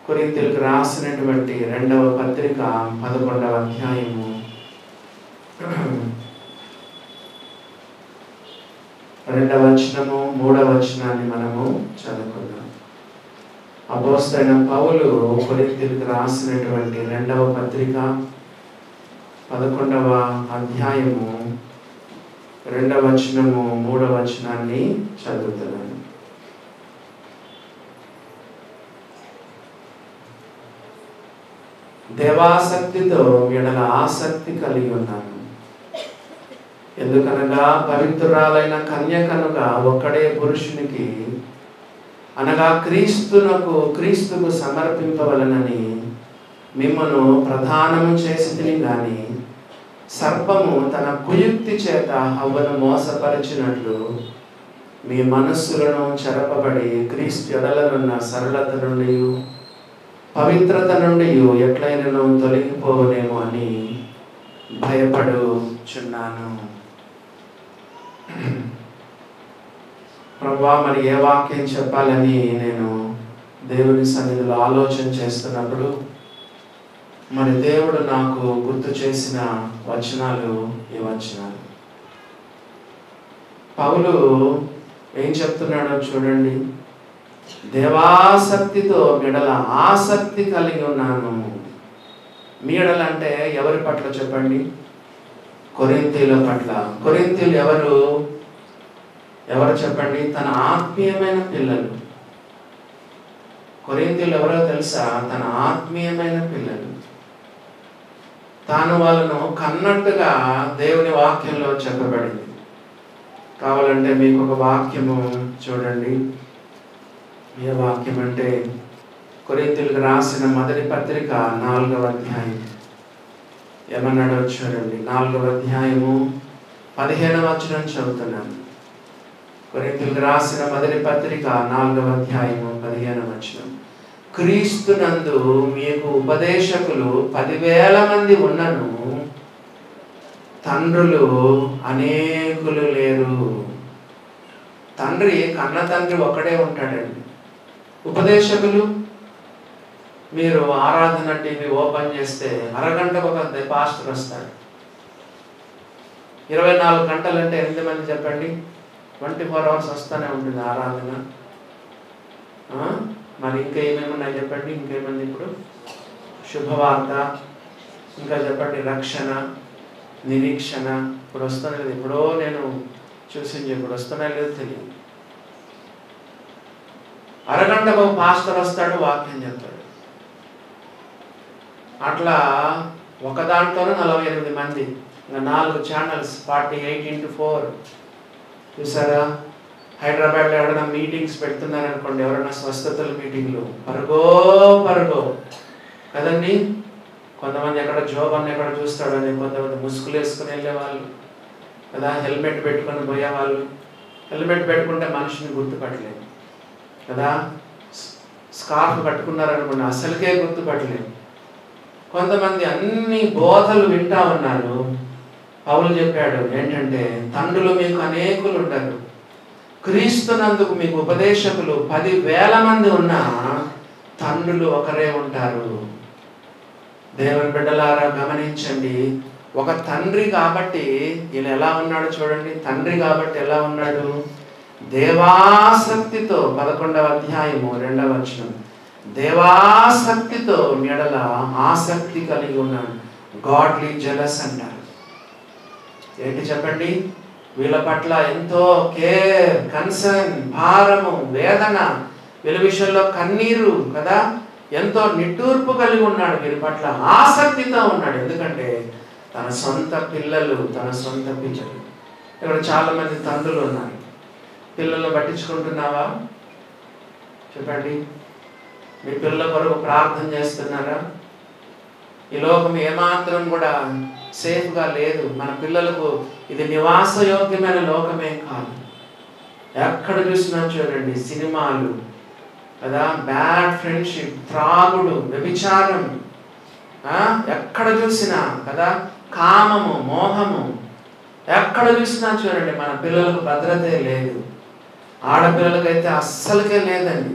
కొరింథీయులకు రాసినటువంటి 2వ పత్రిక 11వ అధ్యాయము 2వ వచనము 3వ వచనాన్ని మనము చదువుకుందాం. అపోస్తలుడైన పౌలు కొరింథీయులకు రాసినటువంటి 2వ పత్రిక 11వ అధ్యాయము 2వ వచనము 3వ వచనాన్ని చదువుతున్నాను. దేవాసక్తితో ఎడల ఆసక్తి కలిగి ఉన్నాను. ఎందుకనగా పవిత్రురాలైన కన్యకనుగా ఒక్కడే పురుషునికి అనగా క్రీస్తుకు సమర్పింపవలనని మిమ్మను ప్రధానము చేసితిని గాని సర్పము తన కుయుక్తి చేత హవ్వను మోసపరిచినట్లు మీ మనస్సులను చెరపబడి క్రీస్తు ఎడలనున్న సరళత నుండి పవిత్రత నుండి ఎట్లయినను తొలగిపోవనేమో అని భయపడుచున్నాను. ప్రభువా, మరి ఏ వాక్యం చెప్పాలని నేను దేవుని సన్నిధిలో ఆలోచన చేస్తున్నప్పుడు మరి దేవుడు నాకు గుర్తు చేసిన వచనాలు ఈ వచనాలు. పౌలు ఏం చెప్తున్నాడో చూడండి. దేవాసక్తితో మీడల ఆసక్తి కలిగి ఉన్నాను. మీడల అంటే ఎవరి పట్ల చెప్పండి? కొరింథీయుల పట్ల. కొరింథీయులు ఎవరు చెప్పండి? తన ఆత్మీయమైన పిల్లలు. కొరింథీయులు ఎవరో తెలుసా? తన ఆత్మీయమైన పిల్లలు. తాను వాళ్ళను కన్నట్టుగా దేవుని వాక్యంలో చెప్పబడింది. కావాలంటే మీకు ఒక వాక్యము చూడండి. ఏ వాక్యం అంటే కొరింథీయులకు రాసిన మొదటి పత్రిక 4వ అధ్యాయం. ఏమన్నాడో చూడండి. 4వ అధ్యాయము 15వ వచనం చదువుతున్నాను. కొరింథీయులకు రాసిన మొదటి పత్రిక 4వ అధ్యాయము 15వ వచనం. క్రీస్తునందు మీకు ఉపదేశకులు 10,000 మంది ఉన్నను తండ్రులు అనేకులు లేరు. తండ్రి కన్న తండ్రి ఒక్కడే ఉంటాడండి. ఉపదేశకులు, మీరు ఆరాధన టీవీ ఓపెన్ చేస్తే అరగంటకు ఒక పాస్టర్ వస్తాడు. 24 గంటలంటే ఎంతమంది చెప్పండి? 24 hours వస్తూనే ఉంటుంది ఆరాధన. మరి ఇంకా ఏమేమి ఉన్నాయి చెప్పండి? ఇంకేమంది ఇప్పుడు? శుభవార్త, ఇంకా చెప్పండి రక్షణ, నిరీక్షణ. ఇప్పుడు వస్తున్నా లేదు, ఎప్పుడో నేను చూసింది, ఇప్పుడు వస్తున్నా లేదు తెలియదు. అరగంటకు ఒక పాస్టర్ వస్తాడు, వాక్యం చెప్తాడు. అట్లా ఒక దాంట్లోనే 48 మంది, ఇంకా 4 ఛానల్స్, 48x4. చూసారా? హైదరాబాద్లో ఎవరైనా మీటింగ్స్ పెడుతున్నారనుకోండి, ఎవరైనా స్వస్థతల మీటింగ్లు, పరుగో కదండి. కొంతమంది ఎక్కడ జోబన్ ఎక్కడ చూస్తాడని, కొంతమంది ముసుగులు వేసుకుని వెళ్ళేవాళ్ళు కదా, హెల్మెట్ పెట్టుకొని పోయేవాళ్ళు. హెల్మెట్ పెట్టుకుంటే మనిషిని గుర్తుపట్టలేదు కదా. స్కార్ఫ్ కట్టుకున్నారనుకోండి, అసలుకే గుర్తుపట్టలేదు. కొంతమంది అన్ని బోధలు వింటా ఉన్నారు. పౌలు చెప్పాడు ఏంటంటే, తండ్రులు మీకు అనేకులు ఉంటారు, క్రీస్తునందుకు మీకు ఉపదేశకులు 10,000 మంది ఉన్నా తండ్రులు ఒకరే ఉంటారు. దేవుని బిడ్డలారా గమనించండి. ఒక తండ్రి కాబట్టి ఈయన ఎలా ఉన్నాడు చూడండి. తండ్రి కాబట్టి ఎలా ఉన్నాడు? దేవాసక్తితో 11వ అధ్యాయము 2వ వచనం. దేవాసక్తితో మెడల ఆసక్తి కలిగి ఉన్నాడు. గాడ్లీ జెలస్ అంటారు. ఏంటి చెప్పండి? వీళ్ళ పట్ల ఎంతో కేర్, కన్సర్న్, భారము, వేదన, వీళ్ళ విషయంలో కన్నీరు కదా, ఎంతో నిట్టూర్పు కలిగి ఉన్నాడు. వీరి పట్ల ఆసక్తితో ఉన్నాడు. ఎందుకంటే తన సొంత పిల్లలు. ఇక్కడ చాలా మంది తండ్రులు ఉన్నారు. పిల్లలు పట్టించుకుంటున్నావా చెప్పండి? మీ పిల్లల కొరకు ప్రార్థన చేస్తున్నారా? ఈ లోకం ఏమాత్రం కూడా సేఫ్గా లేదు. మన పిల్లలకు ఇది నివాసయోగ్యమైన లోకమే కాదు. ఎక్కడ చూసినా చూడండి సినిమాలు కదా, బ్యాడ్ ఫ్రెండ్షిప్, త్రాగుడు, వ్యభిచారం, ఎక్కడ చూసినా కదా, కామము, మోహము, ఎక్కడ చూసినా చూడండి. మన పిల్లలకు భద్రతే లేదు. ఆడపిల్లలకైతే అస్సలకే లేదండి.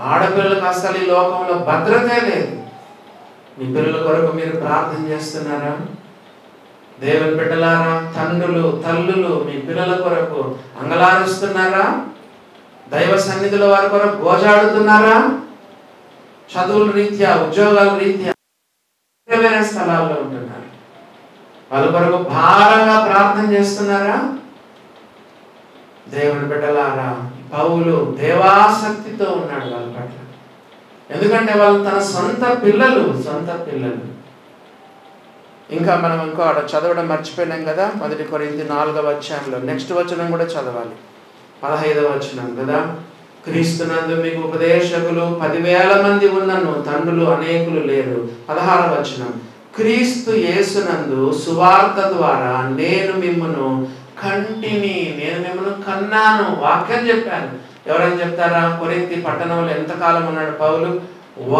ఆడపిల్లలకు అసలు ఈ లోకంలో భద్రతే లేదు. మీ పిల్లల కొరకు మీరు ప్రార్థన చేస్తున్నారా? దేవుని బిడ్డలారా, తండ్రులు తల్లులు మీ పిల్లల కొరకు అంగలారుస్తున్నారా? దైవ సన్నిధిలో వారి కొరకు గోజాడుతున్నారా? చదువుల రీత్యా, ఉద్యోగాల రీత్యా వేరే స్థలాల్లో ఉంటున్నారు. వాళ్ళ కొరకు భారంగా ప్రార్థన చేస్తున్నారా? దేవుని బిడ్డలారా, పౌలు దేవాసక్తితో ఉన్నాడు వాళ్ళ పట్ల. ఎందుకంటే వాళ్ళు తన సొంత పిల్లలు. ఇంకా మనం ఇంకో చదవడం మర్చిపోయినాం కదా, 1 కొరింథీ 4వ అధ్యాయంలో నెక్స్ట్ వచనం కూడా చదవాలి, 15వ వచనం కదా. క్రీస్తునందు మీకు ఉపదేశకులు 10,000 మంది ఉన్నను, తండ్రులు అనేకులు లేరు. 16వ వచనం, క్రీస్తు యేసునందు సువార్త ద్వారా నేను మిమ్మను కంటిని, నేను మిమ్మల్ని కన్నాను. వాక్యం చెప్పాను. ఎవరైనా చెప్తారా? కొరింథీ పట్టణంలో ఎంతకాలం ఉన్నాడు పౌలు?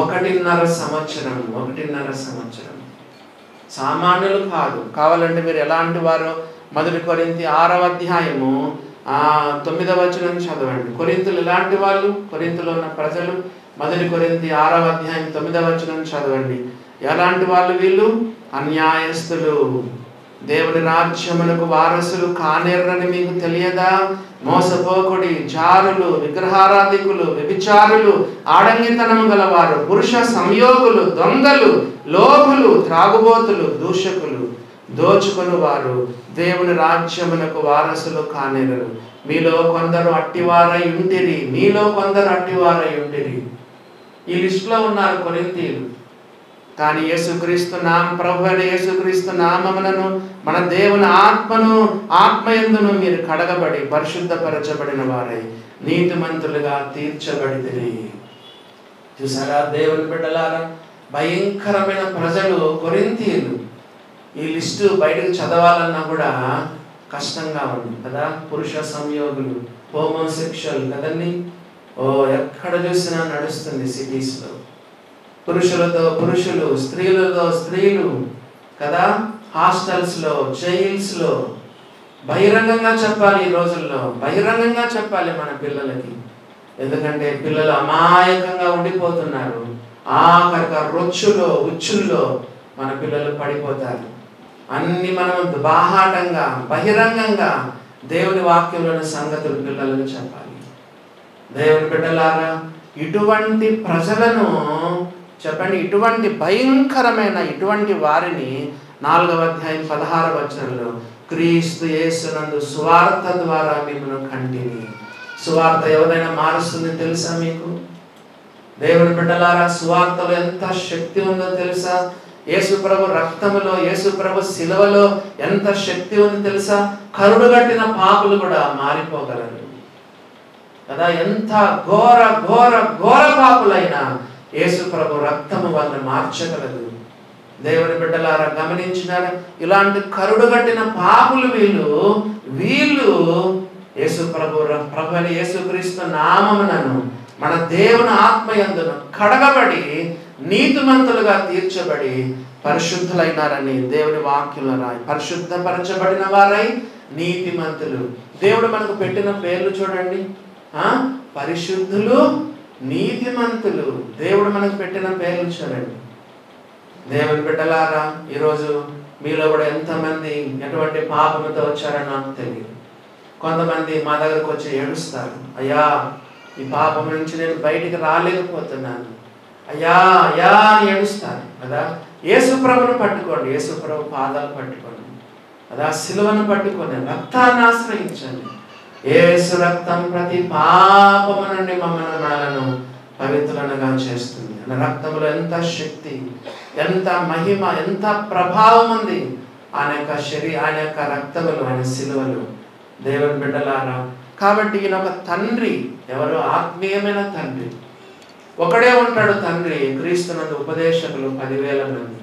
1.5 సంవత్సరం. 1.5 సంవత్సరం. సామాన్యులు కాదు. కావాలంటే మీరు ఎలాంటి వారో 1 కొరింథీ 6వ అధ్యాయము 9వ వచనం చదవండి. కొరింథీలు ఎలాంటి వాళ్ళు? కొరింథీలో ఉన్న ప్రజలు 1 కొరింథీ 6వ అధ్యాయం 9వ వచనం చదవండి. ఎలాంటి వాళ్ళు వీళ్ళు? అన్యాయస్తులు, దేవుని రాజ్యమునకు వారసులు కానేరని మీకు తెలియదా? మోసపోకుడి, జారులు, విగ్రహారాధికులు, వ్యభిచారులు, ఆడంగితనము గలవారు, పురుష సంయోగులు, దొంగలు, లోభులు, త్రాగుబోతులు, దూషకులు, దోచుకుని వారు దేవుని రాజ్యమునకు వారసులు కానేరరు. మీలో కొందరు అట్టివారై ఉంటిరి. ఈ లిస్టులో ఉన్నారు కొరింథీయులు. కానీ యేసుక్రీస్తు ప్రభు అయిన యేసుక్రీస్తు నామములను, మన దేవుని ఆత్మయందును మీరు కడగబడి పరిశుద్ధపరచబడిన వారై నీతిమంతులుగా తీర్చబడితిరి. చూసారా దేవుని బిడ్డలారా, భయంకరమైన ప్రజలు కొరింథీయులు. ఈ లిస్టు బయటకు చదవాలన్నా కూడా కష్టంగా ఉంది కదా. పురుష సంయోగులు, హోమోసెక్షువల్ కదండి. ఎక్కడ చూసినా నడుస్తుంది సిటీస్లో. పురుషులతో పురుషులు, స్త్రీలతో స్త్రీలు కదా. హాస్టల్స్లో, జైల్స్లో బహిరంగంగా చెప్పాలి. ఈ రోజుల్లో బహిరంగంగా చెప్పాలి మన పిల్లలకి. ఎందుకంటే పిల్లలు అమాయకంగా ఉండిపోతున్నారు. ఆఖరిగా రొచ్చులో ఉచ్చుల్లో మన పిల్లలు పడిపోతారు. అన్ని మనం బాహాటంగా బహిరంగంగా దేవుని వాక్యంలోని సంగతులు పిల్లలకు చెప్పాలి. దేవుని బిడ్డలారా, ఇటువంటి ప్రజలను చెప్పండి, ఇటువంటి భయంకరమైన ఇటువంటి వారిని 4వ అధ్యాయం 16వ వచనంలో క్రీస్తు యేసునందు సువార్త ద్వారా మిమ్మల్ని కంటిని. సువార్త ఎవరైనా మారుస్తుంది తెలుసా మీకు? దేవుని బిడ్డలారా, సువార్తలో ఎంత శక్తి ఉందో తెలుసా? యేసుప్రభు రక్తములో, యేసుప్రభు శిలువలో ఎంత శక్తి ఉందో తెలుసా? కరుడుగట్టిన పాపులు కూడా మారిపోగలరు కదా. ఎంత ఘోర ఘోర ఘోర పాపులైనా యేసుప్రభు రక్తము వాళ్ళని మార్చగలదు. దేవుని బిడ్డలారా, గమనించినారా? ఇలాంటి కరుడుగట్టిన పాపులు వీళ్ళు యేసుప్రభు అయిన యేసుక్రీస్తు నామమునను, మన దేవుని ఆత్మయందును కడగబడి నీతిమంతులుగా తీర్చబడి పరిశుద్ధులైనారని దేవుని వాక్యంలో రాయి. పరిశుద్ధపరచబడిన వారై నీతిమంతులు. దేవుడు మనకు పెట్టిన పేర్లు చూడండి, పరిశుద్ధులు, నీతిమంతులు. దేవుడు మనకు పెట్టిన పేర్లు చూడండి. దేవుని బిడ్డలారా, ఈరోజు మీలో కూడా ఎంతమంది ఎటువంటి పాపంతో వచ్చారో నాకు తెలియదు. కొంతమంది మా దగ్గరకు వచ్చి ఏడుస్తారు, అయ్యా ఈ పాపం నుంచి నేను బయటికి రాలేకపోతున్నాను, అయ్యా అయ్యా అని ఏడుస్తారు కదా. యేసుప్రభును పట్టుకోండి, యేసుప్రభు పాదాలు పట్టుకోండి కదా, సిలువను పట్టుకొని రక్తాన్ని ఆశ్రయించండి. యేసు రక్తం ప్రతి పాపము నుండి మనలను పవిత్రులనుగా చేస్తుంది. రక్తంలో ఎంత శక్తి, ఎంత మహిమ, ఎంత ప్రభావం ఉంది. ఆయన యొక్క రక్తములు, ఆయన సిలువలు. దేవుని బిడ్డలారా, కాబట్టి ఈయన ఒక తండ్రి. ఎవరు? ఆత్మీయమైన తండ్రి. ఒకడే ఉంటాడు తండ్రి. క్రీస్తునందు ఉపదేశకులు 10,000 మంది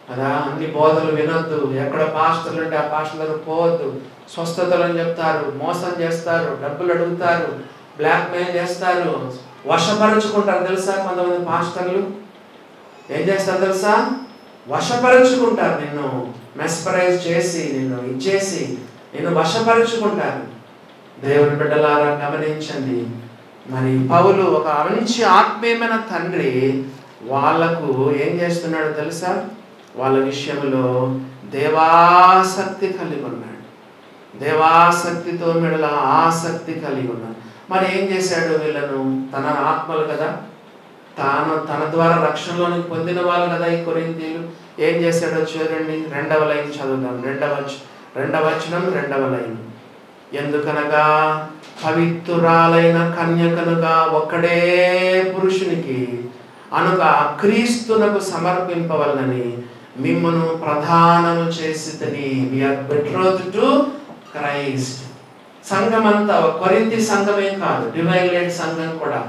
కదా. అన్ని బోధలు వినొద్దు. ఎక్కడ పాస్టర్లు ఉంటే ఆ పాస్టర్లకు పోవద్దు. స్వస్థతలను చెప్తారు, మోసం చేస్తారు, డబ్బులు అడుగుతారు, బ్లాక్మెయిల్ చేస్తారు, వశపరుచుకుంటారు. తెలుసా? కొంతమంది పాస్టర్లు ఏం చేస్తారు తెలుసా? వశపరుచుకుంటారు. నిన్ను మెస్పరైజ్ చేసి, నిన్ను ఇచ్చేసి నిన్ను వశపరుచుకుంటారు. దేవుని బిడ్డలారా, గమనించండి. మరి పౌలు ఒక మంచి ఆత్మీయమైన తండ్రి వాళ్లకు ఏం చేస్తున్నాడో తెలుసా? వాళ్ళ విషయంలో దేవాసక్తి కలిగి ఉన్నాడు. దేవాసక్తితో మెడల ఆసక్తి కలిగి ఉన్నాడు. మరి ఏం చేశాడు? వీళ్ళను తన ఆత్మలు కదా, తన ద్వారా రక్షణలోనికి పొందిన వాళ్ళు కదా ఈ కొరింథీయులు. ఏం చేశాడో చూడండి, 2వ లైన్ చదువుదాం. 2వ వచనం 2వ లైన్. ఎందుకనగా పవిత్రురాలైన కన్యకనుగా ఒక్కడే పురుషునికి అనగా క్రీస్తునకు సమర్పింపవలనని మిమ్మును ప్రధానము చేసిదని. We are betrothed to Christ. సంఘమంతా కొరింథీ సంఘమే కాదు, డివైన్ లైట్ సంఘం కూడా.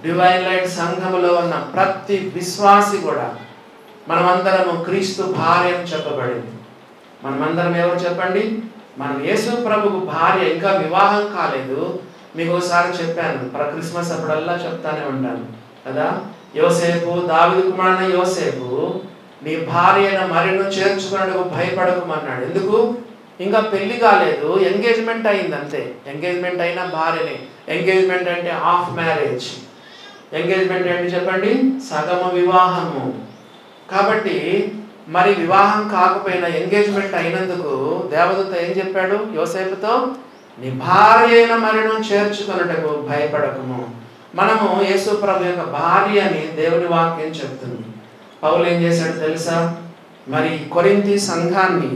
డివైన్ లైట్ సంఘములో ఉన్న ప్రతి విశ్వాసి కూడా మనమందరము క్రీస్తు భార్య అని చెప్పబడింది. మనమందరం ఎవరు చెప్పండి? మనం యేసు ప్రభుకు భార్య. ఇంకా వివాహం కాలేదు. మీకు ఒకసారి చెప్పాను, క్రిస్మస్ అప్పుడల్లా చెప్తానే ఉంటాను కదా. యోసేపు, దావీదు కుమారుడైన యోసేపు, నీ భార్యను మరిను చేర్చుకున్నట్టుకు భయపడకమన్నాడు. ఎందుకు? ఇంకా పెళ్లి కాలేదు, ఎంగేజ్మెంట్ అయింది అంతే. ఎంగేజ్మెంట్ అయినా భార్యనే. ఎంగేజ్మెంట్ అంటే హాఫ్ మ్యారేజ్. ఎంగేజ్మెంట్ ఏంటి చెప్పండి? సగము వివాహము. కాబట్టి మరి వివాహం కాకపోయినా ఎంగేజ్మెంట్ అయినందుకు దేవదూత ఏం చెప్పాడు యోసేపుతో? నీ భార్య అయిన మరిను చేర్చుకున్నట్టుకు భయపడకము. మనము యేసు ప్రభు యొక్క భార్య అని దేవుని వాక్యం చెప్తుంది. పౌలు ఏం చేశాడు తెలుసా? మరి కొరింథీ సంఘాన్ని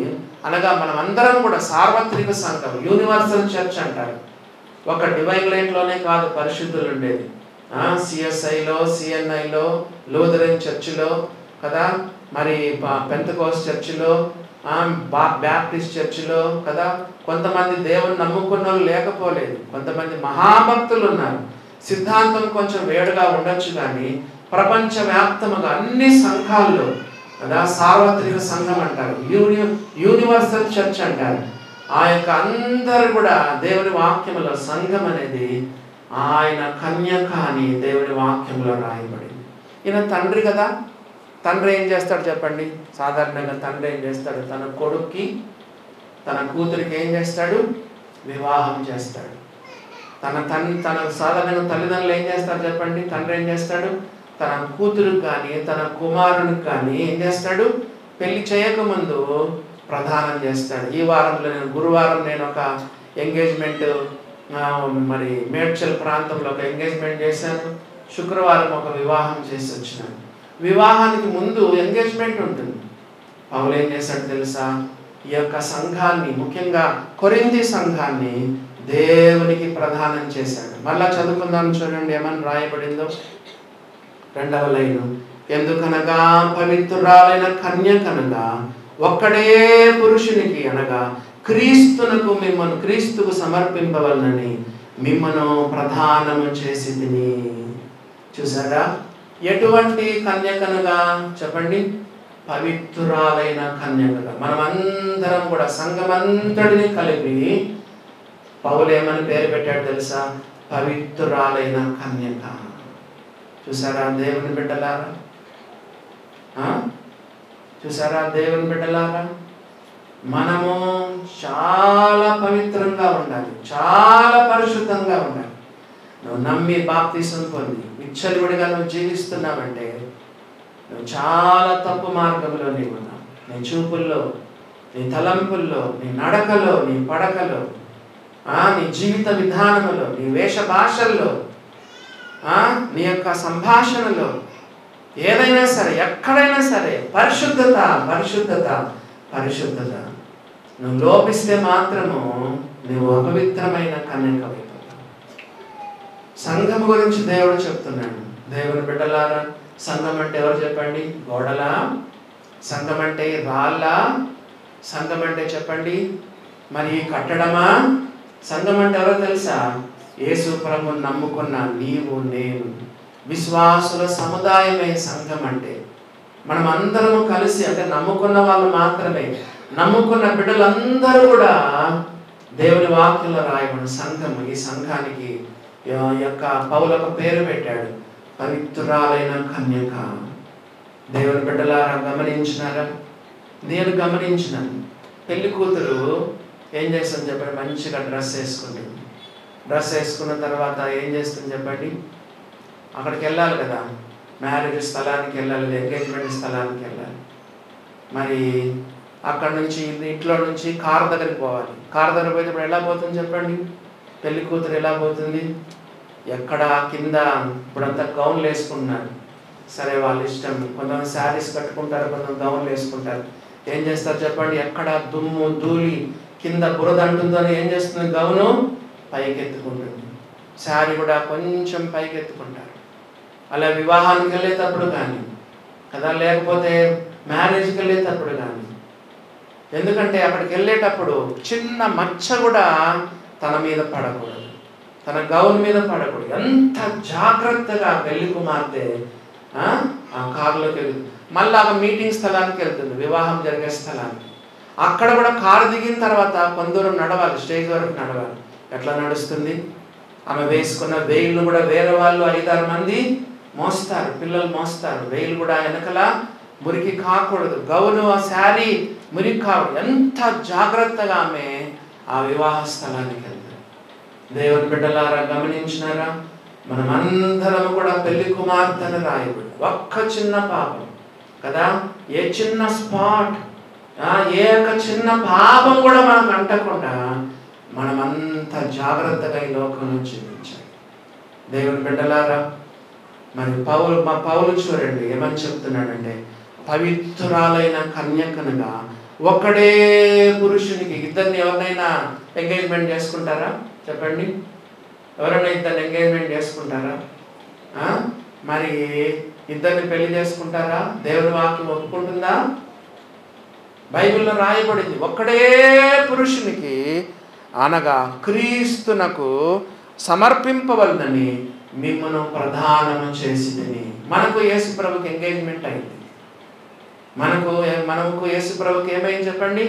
అనగా మనం అందరం కూడా సార్వత్రిక సంఘం, యూనివర్సల్ చర్చ్ అంటారు. ఒక డివైన్ లైట్లోనే కాదు పరిశుద్ధులు ఉండేది. సిఎస్ఐలో, సిఎన్ఐలో, లూథరన్ చర్చిలో కదా, మరి పెంతెకోస్ట్ చర్చిలో, బ్యాప్టిస్ట్ చర్చిలో కదా. కొంతమంది దేవుని నమ్ముకున్న వాళ్ళు లేకపోలేదు, కొంతమంది మహాభక్తులు ఉన్నారు. సిద్ధాంతం కొంచెం వేడుగా ఉండొచ్చు కానీ ప్రపంచవ్యాప్తముగా అన్ని సంఘాల్లో కదా సార్వత్రిక సంఘం అంటారు, యూనివర్సల్ చర్చ్ అంటారు. ఆ యొక్క అందరు కూడా దేవుని వాక్యములో సంఘం అనేది ఆయన కన్యక అని దేవుని వాక్యంలో రాయబడింది. ఈయన తండ్రి కదా. తండ్రి ఏం చేస్తాడు చెప్పండి? సాధారణంగా తండ్రి ఏం చేస్తాడు? తన కొడుక్కి తన కూతురికి ఏం చేస్తాడు? వివాహం చేస్తాడు. తన సాధారణంగా తల్లిదండ్రులు ఏం చేస్తారు చెప్పండి? తండ్రి ఏం చేస్తాడు? తన కూతురికి కానీ తన కుమారునికి కానీ ఏం చేస్తాడు? పెళ్లి చేయకముందు ప్రదానం చేస్తాడు. ఈ వారంలో గురువారం నేను ఒక ఎంగేజ్మెంట్ మరి మేడ్చల్ ప్రాంతంలో ఒక ఎంగేజ్మెంట్ చేశాను. శుక్రవారం ఒక వివాహం చేసి వచ్చినాను. వివాహానికి ముందు ఎంగేజ్మెంట్ ఉంటుంది. పౌలు ఏం చేశాడు తెలుసా? ఈ యొక్క సంఘాన్ని, ముఖ్యంగా కొరింథీ సంఘాన్ని దేవునికి ప్రదానం చేశాడు. మళ్ళా చదువుకుందాం చూడండి ఏమని రాయబడిందో. 2వ లైను. ఎందుకనగా పవిత్రురాలైన కన్యకనగా ఒక్కడే పురుషునికి అనగా క్రీస్తుకు సమర్పింపవలనని మిమ్మను ప్రధానము చేసి తిని. చూసారా? ఎటువంటి కన్యకనుగా చెప్పండి? పవిత్రురాలైన కన్యకగా. మనమందరం కూడా సంఘమంతటిని కలిపి పౌలు ఏమని పేరు పెట్టాడు తెలుసా? పవిత్రురాలైన కన్యక. చూసారా దేవుని బిడ్డలారా? చూసారా దేవుని బిడ్డలారా? మనము చాలా పవిత్రంగా ఉండాలి, చాలా పరిశుద్ధంగా ఉండాలి. నువ్వు నమ్మి బాప్తిసం పొంది విచ్చలవిడిగా నువ్వు జీవిస్తున్నావంటే నువ్వు చాలా తప్పు మార్గంలో నీవు ఉన్నావు. నీ చూపుల్లో, నీ తలంపుల్లో, నీ నడకలో, నీ పడకలో, నీ జీవిత విధానంలో, నీ వేష భాషల్లో, నీ యొక్క సంభాషణలో, ఏదైనా సరే ఎక్కడైనా సరే పరిశుద్ధత, పరిశుద్ధత, పరిశుద్ధత. నువ్వు లోపిస్తే మాత్రము నువ్వు అపవిత్రమైన కన్యకమైపోతావు. సంఘం గురించి దేవుడు చెప్తున్నాడు. దేవుని బిడ్డలారా, సంఘం అంటే ఎవరు చెప్పండి? గోడలా? సంఘం అంటే రాళ్ళా? సంఘం అంటే చెప్పండి మరి కట్టడమా? సంఘం అంటే ఎవరో తెలుసా? యేసు ప్రభువుని నమ్ముకున్న నీవు, నేను, విశ్వాసుల సముదాయమే సంఘం అంటే. మనం అందరము కలిసి, అంటే నమ్ముకున్న వాళ్ళు మాత్రమే, నమ్ముకున్న బిడ్డలందరూ కూడా దేవుని వాక్యంలో రాయబడిన సంఘం. ఈ సంఘానికి యొక్క పౌలు ఒక పేరు పెట్టాడు, పవిత్రురాలైన కన్యక. దేవుని బిడ్డలారా గమనించినారా? నేను గమనించినాను. పెళ్లి కూతురు ఏం చేస్తుంది చెప్పండి? మంచిగా డ్రెస్ వేసుకుంటుంది. డ్రెస్ వేసుకున్న తర్వాత ఏం చేస్తుంది చెప్పండి? అక్కడికి వెళ్ళాలి కదా, మ్యారేజ్ స్థలానికి వెళ్ళాలి, ఎంగేజ్మెంట్ స్థలానికి వెళ్ళాలి. మరి అక్కడ నుంచి ఇంట్లో నుంచి కారు దగ్గరికి పోవాలి. కారు దగ్గర పోయేటప్పుడు ఎలా పోతుంది చెప్పండి? పెళ్లి కూతురు ఎలా పోతుంది? ఎక్కడ కింద ఇప్పుడంతా గౌన్లు వేసుకుంటున్నారు. సరే, వాళ్ళ ఇష్టం. కొంతమంది శారీస్ కట్టుకుంటారు, కొంతమంది గౌన్లు వేసుకుంటారు. ఏం చేస్తారు చెప్పండి? ఎక్కడ దుమ్ము ధూళి కింద బురద అంటుందని ఏం చేస్తుంది? గౌను పైకెత్తుకుంటుంది, శారీ కూడా కొంచెం పైకెత్తుకుంటారు. అలా వివాహానికి వెళ్ళేటప్పుడు కానీ కదా, లేకపోతే మ్యారేజ్కి వెళ్ళేటప్పుడు కానీ. ఎందుకంటే అక్కడికి వెళ్ళేటప్పుడు చిన్న మచ్చ కూడా తన మీద పడకూడదు, తన గౌన్ మీద పడకూడదు. ఎంత జాగ్రత్తగా పెళ్లి కుమార్తె ఆ కారులోకి వెళ్తుంది. మళ్ళీ ఆ మీటింగ్ స్థలానికి వెళ్తుంది, వివాహం జరిగే స్థలానికి. అక్కడ కూడా కారు దిగిన తర్వాత కొందరు నడవాలి, స్టేజ్ వరకు నడవాలి. ఎట్లా నడుస్తుంది? ఆమె వేసుకున్న వెయిల్ను కూడా వేరే వాళ్ళు 5-6 మంది మోస్తారు, పిల్లలు మోస్తారు. వెయిల్ కూడా వెనకల మురికి కాకూడదు, గౌను ఆ శారీ మురికి కాకూడదు. ఎంత జాగ్రత్తగా ఆమె ఆ వివాహ స్థలానికి వెళ్తారు. దేవుని బిడ్డలారా, గమనించినారా? మనమందరం కూడా పెళ్లి కుమార్తెను రాయబడి ఒక్క చిన్న పాపం కదా, ఏ చిన్న స్పాట్, ఏ ఒక చిన్న పాపం కూడా మనకు అంటకుండా మనమంతా జాగ్రత్తగా ఈ లోకం నుంచి జీవించాలి. దేవుని బిడ్డలారా, మరి మా పౌలు చూడండి ఏమని చెప్తున్నాడంటే, పవిత్రురాలైన కన్యకనుగా ఒక్కడే పురుషునికి. ఇద్దరిని ఎవరినైనా ఎంగేజ్మెంట్ చేసుకుంటారా చెప్పండి? ఎవరైనా ఇద్దరిని ఎంగేజ్మెంట్ చేసుకుంటారా? మరి ఇద్దరిని పెళ్లి చేసుకుంటారా? దేవుని వాక్యం ఒప్పుకుంటుందా? బైబిల్లో రాయబడింది, ఒక్కడే పురుషునికి అనగా క్రీస్తునకు సమర్పింపవలనని మిమ్మను ప్రధానము చేసిదని. మనకు యేసు ప్రభుకి ఎంగేజ్మెంట్ అయింది. మనకు యేసు ప్రభుకి ఏమైంది చెప్పండి?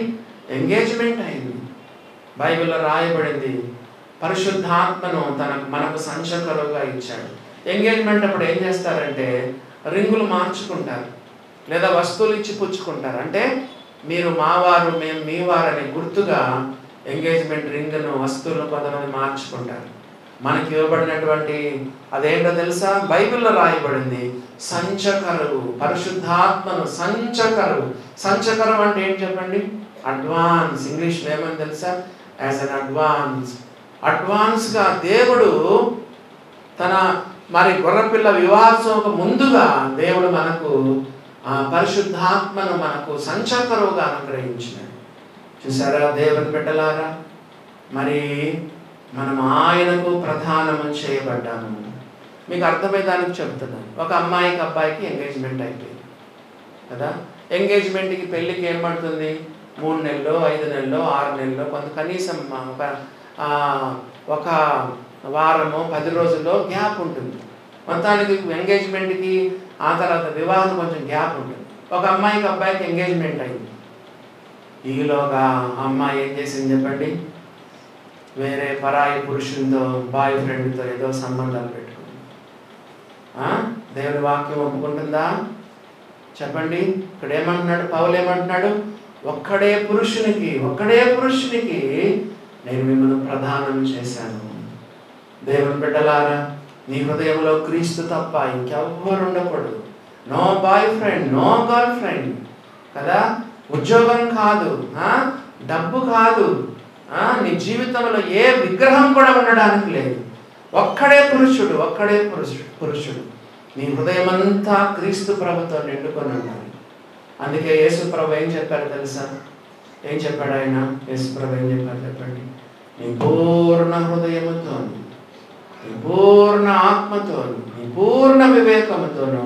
ఎంగేజ్మెంట్ అయింది. బైబిల్లో రాయబడింది, పరిశుద్ధాత్మను మనకు సంచకరువుగా ఇచ్చాడు. ఎంగేజ్మెంట్ అప్పుడు ఏం చేస్తారంటే రింగులు మార్చుకుంటారు, లేదా వస్తువులు ఇచ్చి పుచ్చుకుంటారు. అంటే మీరు మావారు, మేము మీ వారని గుర్తుగా ఎంగేజ్మెంట్ రింగ్ను, వస్తువులను కొంతమంది మార్చుకుంటారు. మనకి ఇవ్వబడినటువంటి అదేంటో తెలుసా? బైబిల్లో రాయబడింది సంచకరువు, పరిశుద్ధాత్మను సంచకరువు. సంచకరువు అంటే ఏంటి చెప్పండి? అడ్వాన్స్. ఇంగ్లీష్లో ఏమని తెలుసా? యాజ్ అన్ అడ్వాన్స్గా దేవుడు తన మరి గొర్రెపిల్ల వివాహోత్సవం ముందుగా దేవుడు మనకు పరిశుద్ధాత్మను మనకు సంచకరువుగా అనుగ్రహించినాడు. చూసారా దేవుని బిడ్డలారా? మరి మనం ఆయనకు ప్రధానము చేయబడ్డాము. మీకు అర్థమయ్యేదానికి చెప్తున్నాను. ఒక అమ్మాయికి అబ్బాయికి ఎంగేజ్మెంట్ అయిపోయింది కదా. ఎంగేజ్మెంట్కి పెళ్ళికి ఏం పడుతుంది? 3 నెలలు, 5 నెలలు, 6 నెలలు, కొంత కనీసం ఒక వారము 10 రోజుల్లో గ్యాప్ ఉంటుంది. మొత్తానికి ఎంగేజ్మెంట్కి ఆ తర్వాత వివాహం కొంచెం గ్యాప్ ఉంటుంది. ఒక అమ్మాయికి అబ్బాయికి ఎంగేజ్మెంట్ అయింది. ఈలోగా అమ్మాయి ఏం చేసింది చెప్పండి? వేరే పరాయి పురుషులతో, బాయ్ ఫ్రెండ్తో ఏదో సంబంధాలు పెట్టుకుంది. దేవుని వాక్యం ఒప్పుకుంటుందా చెప్పండి? ఇక్కడ ఏమంటున్నాడు పౌలు? ఏమంటున్నాడు? ఒక్కడే పురుషునికి నేను మిమ్మల్ని ప్రధానం చేశాను. దేవుని బిడ్డలారా, నీ హృదయంలో క్రీస్తు తప్ప ఇంకెవ్వరు ఉండకూడదు. No boyfriend, no girlfriend కదా. ఉద్యోగం కాదు, డబ్బు కాదు, నీ జీవితంలో ఏ విగ్రహం కూడా ఉండడానికి లేదు. ఒక్కడే పురుషుడు. నీ హృదయం అంతా క్రీస్తు ప్రభుతో నిండుకొని ఉండాలి. అందుకే యేసు ప్రభు ఏం చెప్పారు తెలుసా? ఏం చెప్పాడు ఆయన? యేసు ప్రభు ఏం చెప్పారు చెప్పండి? నీ పూర్ణ హృదయముతోను, నీ పూర్ణ ఆత్మతోను, నీ పూర్ణ వివేకముతోను,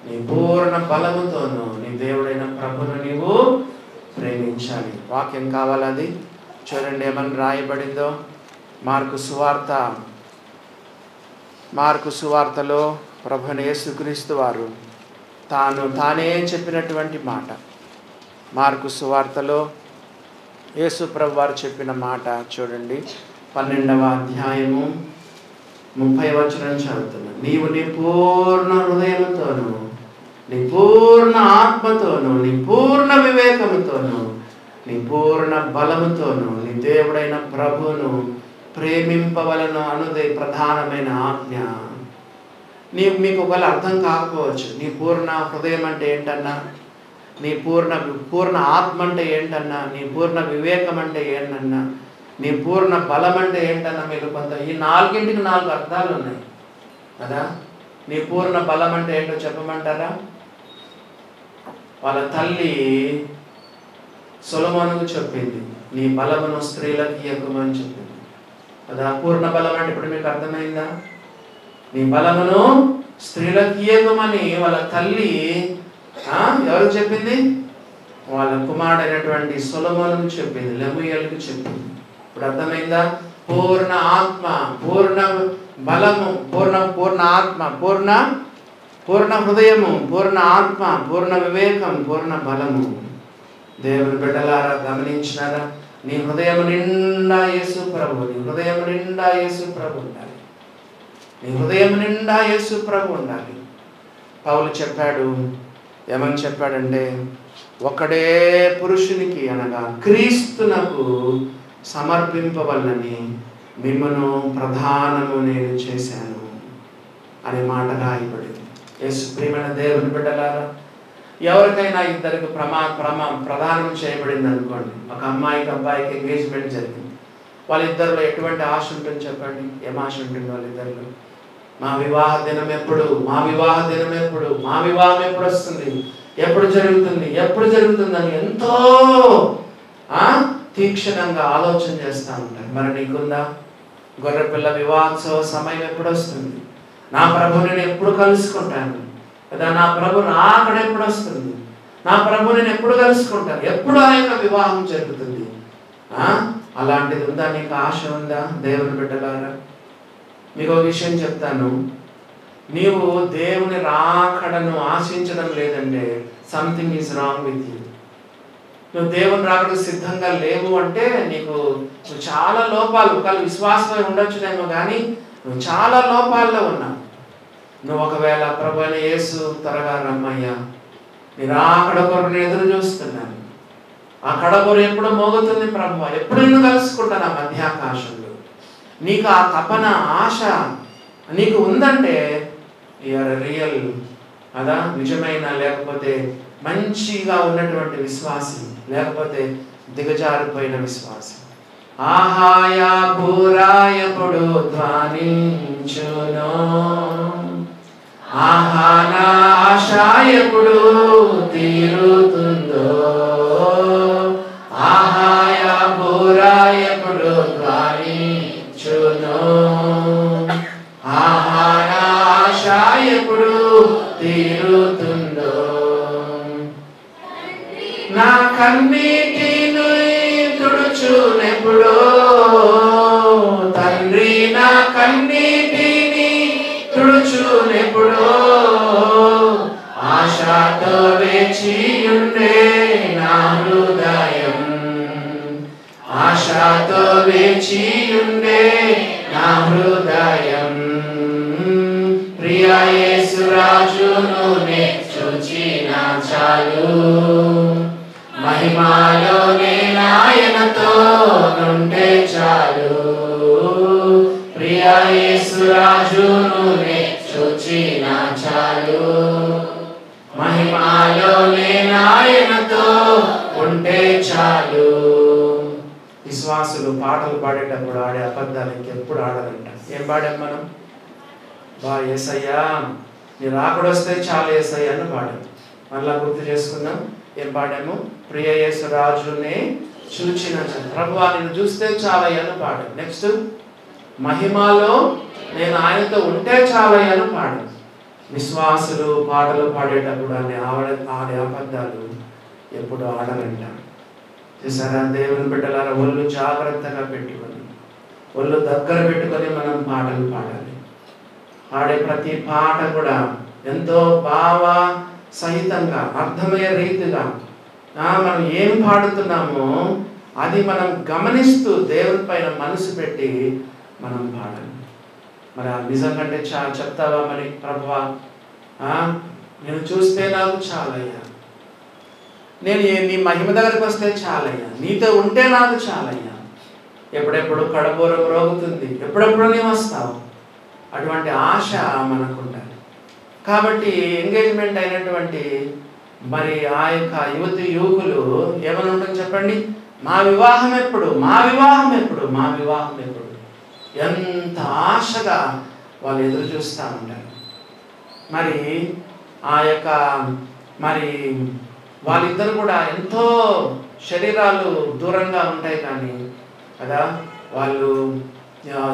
నీ పూర్ణ బలముతోను నీ దేవుడైన ప్రభును నీవు ప్రేమించాలి. వాక్యం కావాలి అది. చూడండి ఏమని రాయబడిందో. మార్కు సువార్తలో ప్రభువైన యేసుక్రీస్తు వారు తానే చెప్పినటువంటి మాట. మార్కు సువార్తలో యేసు ప్రభు వారు చెప్పిన మాట చూడండి. 12వ అధ్యాయము 30వ వచనం చదువుతున్నాను. నీవు నీ పూర్ణ హృదయంతోను, నీ పూర్ణ ఆత్మతోను, నీ పూర్ణ వివేకముతోను, నీ పూర్ణ బలముతోను నీ దేవుడైన ప్రభువును ప్రేమింపవలను అన్నది ప్రధానమైన ఆజ్ఞ. మీకు ఒకవేళ అర్థం కాకపోవచ్చు, నీ పూర్ణ హృదయం అంటే ఏంటన్నా, నీ పూర్ణ ఆత్మ అంటే ఏంటన్నా, నీ పూర్ణ వివేకం అంటే ఏంటన్నా, నీ పూర్ణ బలం అంటే ఏంటన్నా, మీకు కొంత ఈ 4కి 4 అర్థాలు ఉన్నాయి కదా. నీ పూర్ణ బలం అంటే ఏంటో చెప్పమంటారా? వాళ్ళ తల్లి సొలొమోనుకు చెప్పింది, నీ బలమును స్త్రీలకు ఇయ్యకుమని చెప్పింది కదా. పూర్ణ బలం అంటే ఇప్పుడు మీకు అర్థమైందా? నీ బలమును స్త్రీలకు ఇయ్యకుమని వాళ్ళ తల్లి ఎవరు చెప్పింది? వాళ్ళ కుమారుడైనటువంటి సొలొమోనుకు చెప్పింది, లెమూయేలుకు చెప్పింది. ఇప్పుడు అర్థమైందా? పూర్ణ ఆత్మ, పూర్ణ బలము, పూర్ణ ఆత్మ, పూర్ణ హృదయము, పూర్ణ ఆత్మ, పూర్ణ వివేకం, పూర్ణ బలము. దేవుని బిడ్డలారా గమనించినారా? నీ హృదయం నిండా యేసు ప్రభు, నీ హృదయం నిండా యేసు ప్రభు ఉండాలి. నీ హృదయం నిండా యేసు ప్రభు ఉండాలి. పౌలు చెప్పాడు, ఏమని చెప్పాడంటే, ఒక్కడే పురుషునికి అనగా క్రీస్తునకు సమర్పింపవలనని మిమ్మను ప్రధానము నేను చేశాను అనే మాట రాయబడింది. యేసు ప్రియమైన దేవుని బిడ్డలారా, ఎవరికైనా ఇద్దరికి ప్రధానం చేయబడింది అనుకోండి. ఒక అమ్మాయికి అబ్బాయికి ఎంగేజ్మెంట్ జరిగింది. వాళ్ళిద్దరిలో ఎటువంటి ఆశ ఉంటుంది చెప్పండి? ఏం ఆశ ఉంటుంది వాళ్ళిద్దరిలో? మా వివాహ దినం ఎప్పుడు, మా వివాహ దినం ఎప్పుడు, మా వివాహం ఎప్పుడు వస్తుంది, ఎప్పుడు జరుగుతుంది అని ఎంతో తీక్షణంగా ఆలోచన చేస్తూ ఉంటారు. మరి నీకుందా? గొర్రెపిల్ల వివాహోత్సవ సమయం ఎప్పుడు వస్తుంది, నా ప్రభు నేను ఎప్పుడు కలుసుకుంటాను కదా, నా ప్రభు రాకడ ఎప్పుడు వస్తుంది, నా ప్రభు నేను ఎప్పుడు కలుసుకుంటాను, ఎప్పుడు ఆ యొక్క వివాహం జరుగుతుంది, అలాంటిది ఉందా? నీకు ఆశ ఉందా? దేవుని బిడ్డలారా, మీకు ఒక విషయం చెప్తాను. నీవు దేవుని రాకడను ఆశించడం లేదంటే something is wrong with you. నువ్వు దేవుని రాకడకు సిద్ధంగా లేవు అంటే నువ్వు చాలా లోపాలు, ఒకవేళ విశ్వాసమై ఉండొచ్చునేమో కానీ నువ్వు చాలా లోపాల్లో ఉన్నావు. నువ్వు ఒకవేళ ప్రభు అయిన యేసు త్వరగా రమ్మయ్యా, నీ రాకడ కొరకు ఎదురు చూస్తున్నాను, ఆ కడగొర ఎప్పుడు మోగుతుంది ప్రభు, ఎప్పుడు నిన్ను కలుసుకుంటాను ఆ మధ్యాకాశంలో, నీకు ఆ తపన ఆశ నీకు ఉందంటే యూఆర్ రియల్ అదా, నిజమైన, లేకపోతే మంచిగా ఉన్నటువంటి విశ్వాసం, లేకపోతే దిగజారిపోయిన విశ్వాసం. ఆహాయా పూరాయపుడు ధ్వనించును, ఆహానా ఆశాయపుడు తీరుతుందో, ఆహాయా పూరాయపుడు ధ్వనించును, ఆహానా ఆశాయపుడు తీరుతుందో, నా కన్నీటిని తుడుచునెప్పుడో, తండ్రి నా కన్నీటిని తుడుచునెప్పుడో, ఆశతో వేచియుండే నా హృదయం, ఆశతో వేచియుండే నా హృదయం, ప్రియ యేసు రాజును నే చూచిన చాలు, మహిమాలో నేనాయనతో నుండే చాలు, ప్రియ యేసు రాజును నే చూచిన చాలు, మహిమాలో నేనాయనతో ఉంటే చాలు. విశ్వాసులు పాటలు పాడేటప్పుడు ఆడే అబద్ధాలు ఇంకెప్పుడు ఆడాలంట. ఏం పాడాం మనం? బా యేసయ్యా నీ రాకడొస్తే చాలు యేసయ్యా అని పాడాం. మళ్ళా గుర్తు చేసుకుందాం. ఏం పాడాము? ప్రియ యేసు రాజుని చూచిన ప్రభువా నిన్ను చూస్తే చాలయ్యను పాడాం. నెక్స్ట్ మహిమలో నేను ఆయనతో ఉంటే చాలయ్యను పాడాం. విశ్వాసులు పాటలు పాడేటప్పుడు ఆడే అబద్ధాలు ఎప్పుడు ఆడాలంట. చూసారా దేవుని బిడ్డలారా, ఒళ్ళు జాగ్రత్తగా పెట్టుకొని, ఒళ్ళు దగ్గర పెట్టుకొని మనం పాటలు పాడాలి. పాడే ప్రతి పాట కూడా ఎంతో భావ సహితంగా, అర్థమయ్యే రీతిగా మనం ఏం పాడుతున్నామో అది మనం గమనిస్తూ దేవుని పైన మనసు పెట్టి మనం పాడాలి. మరి ఆ నిజంగా చెప్తావా మరి ప్రభువా నేను చూస్తే నాకు చాలయ్యా, నేను నీ మహిమ దగ్గరకు వస్తే చాలయ్యా, నీతో ఉంటే నాకు చాలయ్యా, ఎప్పుడెప్పుడు కడబూర మ్రోగుతుంది, ఎప్పుడెప్పుడు నీవు వస్తావు, అటువంటి ఆశ మనకు ఉండాలి. కాబట్టి ఎంగేజ్మెంట్ అయినటువంటి మరి ఆ యొక్క యువతి యువకులు ఏమని ఉంటుంది చెప్పండి, మా వివాహం ఎప్పుడు, మా వివాహం ఎప్పుడు, మా వివాహం ఎప్పుడు, ఎంత ఆశగా వాళ్ళు ఎదురు చూస్తూ ఉంటారు. మరి ఆ యొక్క మరి వాళ్ళిద్దరు కూడా ఎంతో శరీరాలు దూరంగా ఉంటాయి కానీ కదా, వాళ్ళు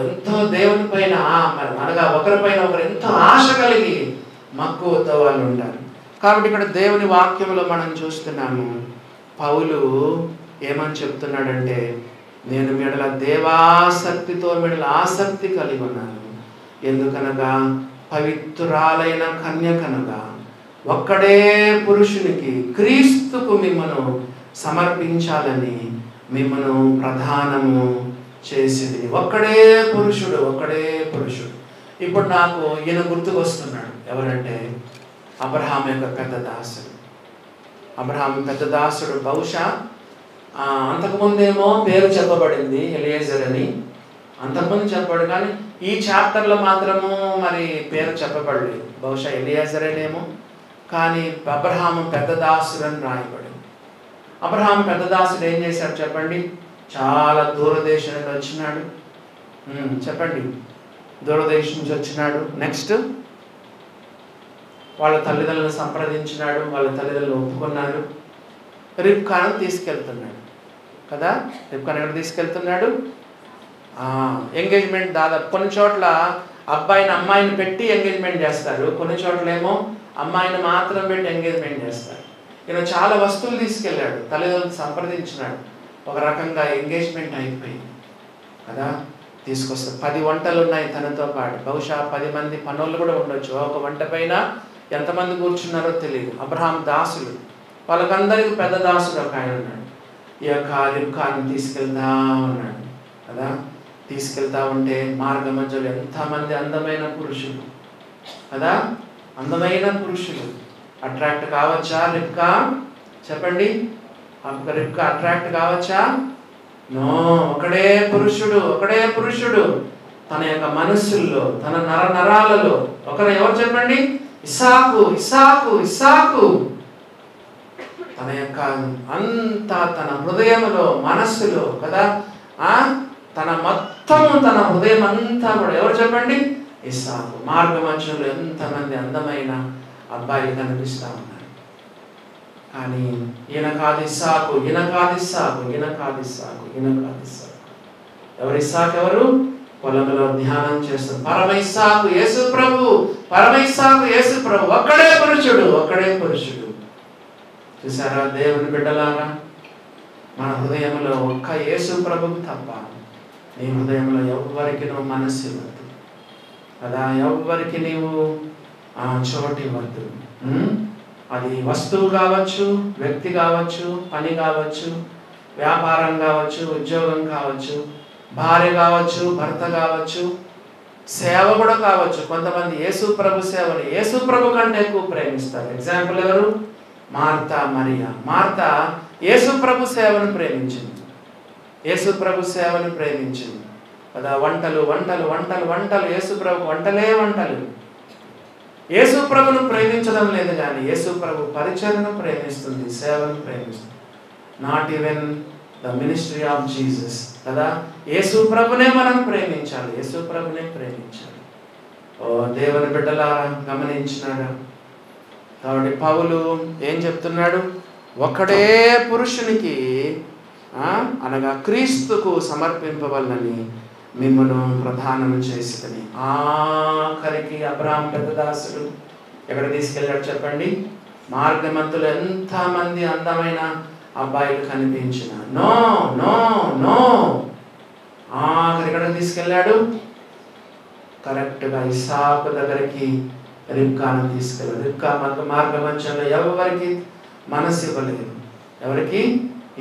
ఎంతో దేవుని పైన మరి అనగా ఒకరిపైన ఒకరు ఎంతో ఆశ కలిగి మక్కువతో వాళ్ళు ఉంటారు. కాబట్టి ఇక్కడ దేవుని వాక్యంలో మనం చూస్తున్నాము, పౌలు ఏమని చెప్తున్నాడంటే, నేను మెడల దేవాసక్తితో మెడల ఆసక్తి కలిగి ఉన్నాను. ఎందుకనగా పవిత్రురాలైన కన్యకనగా ఒక్కడే పురుషునికి క్రీస్తుకు మిమ్మను సమర్పించాలని మిమ్మను ప్రధానము చేసింది. ఒక్కడే పురుషుడు, ఒక్కడే పురుషుడు. ఇప్పుడు నాకు ఈయన గుర్తుకొస్తున్నాడు. ఎవరంటే అబ్రహాం యొక్క పెద్ద దాసుడు. అబ్రహాం పెద్ద దాసుడు బహుశా అంతకుముందేమో పేరు చెప్పబడింది ఎలియేజర్ అని, అంతకుముందు చెప్పాడు కానీ ఈ చాప్టర్లో మాత్రము మరి పేరు చెప్పబడలేదు. బహుశా ఎలియేజరేనేమో, కానీ అబ్రహాము పెద్ద దాసుడు అని రాయబడింది. అబ్రహాం పెద్ద దాసుడు ఏం చేశాడు చెప్పండి, చాలా దూరదేశం నుంచి వచ్చినాడు. చెప్పండి, దూరదేశం నుంచి వచ్చినాడు. నెక్స్ట్ వాళ్ళ తల్లిదండ్రులను సంప్రదించినాడు, వాళ్ళ తల్లిదండ్రులు ఒప్పుకున్నారు. రిబ్కాను తీసుకెళ్తున్నాడు కదా. రిబ్కాను ఎక్కడ తీసుకెళ్తున్నాడు, ఎంగేజ్మెంట్ దాదాపు కొన్ని చోట్ల అబ్బాయిని అమ్మాయిని పెట్టి ఎంగేజ్మెంట్ చేస్తారు, కొన్ని చోట్ల ఏమో అమ్మాయిని మాత్రం పెట్టి ఎంగేజ్మెంట్ చేస్తారు. ఈయన చాలా వస్తువులు తీసుకెళ్ళాడు, తల్లిదండ్రులు సంప్రదించినాడు, ఒక రకంగా ఎంగేజ్మెంట్ అయిపోయింది కదా. తీసుకొస్తారు 10 వంటలు ఉన్నాయి తనతో పాటు, బహుశా 10 మంది పనులు కూడా ఉండొచ్చు. ఒక వంట పైన ఎంతమంది కూర్చున్నారో తెలియదు. అబ్రహాం దాసులు, వాళ్ళకందరికీ పెద్ద దాసుడు ఒక ఆయన ఉన్నాడు. ఈ యొక్క రిబ్కాను తీసుకెళ్తా ఉన్నాడు కదా. తీసుకెళ్తా ఉంటే మార్గ మధ్యలో ఎంతమంది అందమైన పురుషులు కదా, అందమైన పురుషులు. అట్రాక్ట్ కావచ్చా రిబ్కా? చెప్పండి, రిబ్కా అట్రాక్ట్ కావచ్చా? నో. ఒకడే పురుషుడు, ఒకడే పురుషుడు తన యొక్క మనస్సుల్లో, తన నరాలలో. ఒకరు ఎవరు చెప్పండి? ఇస్సాకు, ఇస్సాకు, ఇస్సాకు. తన యొక్క అంతా తన హృదయంలో, మనస్సులో కదా, తన మొత్తము, తన హృదయం అంతా కూడా ఎవరు చెప్పండి? ఇస్సాకు. మార్గ మధ్యలో ఎంతమంది అందమైన అబ్బాయిలు కనిపిస్తూ ఉన్నారు, కానీ ఈయన కాదు ఇస్సాకు, ఈయన కాదు ఇస్సాకు, ఈయన కాదు ఇస్సాకు, ఈయన కాదు ఇస్సాకు. ఎవరు ఇస్సాకు? ఎవరు? పొలంలో ధ్యానం చేస్తారు. పరమ ఇస్సాకు యేసు ప్రభు, పరమ ఇస్సాకు యేసు ప్రభు. ఒక్కడే పురుషుడు, ఒక్కడే పురుషుడు. చూసారా దేవుని బిడ్డలారా, మన హృదయంలో ఒక్క యేసు ప్రభుకు తప్ప నీ హృదయంలో ఎవ్వరికి నువ్వు మనస్సు ఇవ్వద్దు కదా, ఎవ్వరికి నీవు చోటు ఇవ్వద్దు. అది వస్తువు కావచ్చు, వ్యక్తి కావచ్చు, పని కావచ్చు, వ్యాపారం కావచ్చు, ఉద్యోగం కావచ్చు, భార్య కావచ్చు, భర్త కావచ్చు, సేవ కూడా కావచ్చు. కొంతమంది యేసు ప్రభు సేవని యేసు ప్రభు కంటే ఎక్కువ ప్రేమిస్తారు. ఎగ్జాంపుల్ ఎవరు? మార్తా, మరియా. మార్తా యేసు ప్రభు సేవను ప్రేమించింది, యేసు ప్రభు సేవను ప్రేమించింది కదా. వంటలు వంటలు వంటలు వంటలు, యేసు ప్రభు వంటలే వంటలు. యేసు ప్రభును ప్రేమించడం లేదు కానీ యేసు ప్రభు పరిచర్యను ప్రేమిస్తుంది, సేవను ప్రేమిస్తుంది. Not even the ministry of Jesus కదా. యేసు ప్రభునే మనం ప్రేమించాలి, యేసు ప్రభునే ప్రేమించాలి. ఓ దేవుని బిడ్డలారా, గమనించినారా? కాబట్టి పౌలు ఏం చెప్తున్నాడు? ఒకడే పురుషునికి అనగా క్రీస్తుకు సమర్పింపవలనని మిమ్మను ప్రధానం చేసిదని. ఆఖరికి అబ్రహాం పెద్ద దాసుడు ఎక్కడ తీసుకెళ్ళాడు చెప్పండి? మార్గమంతులు ఎంతమంది అందమైన అబ్బాయిలు కనిపించిన నో నో నో, ఆఖరి ఎక్కడ తీసుకెళ్ళాడు? కరెక్ట్గా ఇస్సాకు దగ్గరికి రిబ్కాను తీసుకెళ్ళాడు. రిబ్కా మార్గమధ్యంలో ఎవరికి మనసు ఇవ్వలేదు, ఎవరికి?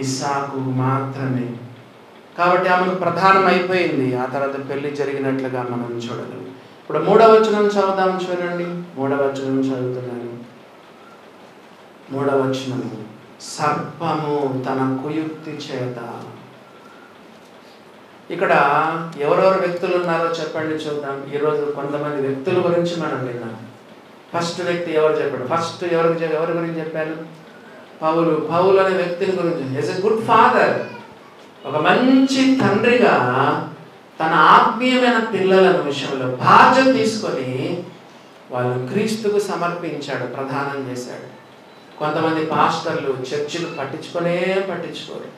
ఇస్సాకు మాత్రమే. కాబట్టి ఆమెకు ప్రధానం అయిపోయింది. ఆ తర్వాత పెళ్లి జరిగినట్లుగా మనం చూడగలం. ఇప్పుడు 3వ వచనం చదువుదాం, చూడండి. 3వ వచనం చదువుతున్నాను. 3వ వచనము, సర్పము తన కుయుక్తి చేత ఇక్కడ ఎవరెవరు వ్యక్తులు ఉన్నారో చెప్పండి చూద్దాం. ఈరోజు కొంతమంది వ్యక్తుల గురించి మనం విన్నాం. ఫస్ట్ వ్యక్తి ఎవరు చెప్పాడు? ఫస్ట్ ఎవరి గురించి చెప్పాను? పౌలు అనే వ్యక్తిని గురించి. Is a good father. ఒక మంచి తండ్రిగా తన ఆత్మీయమైన పిల్లల విషయంలో బాధ్యత తీసుకొని వాళ్ళు క్రీస్తుకు సమర్పించాడు, ప్రదానం చేశాడు. కొంతమంది పాస్టర్లు చర్చిలు పట్టించుకోరు.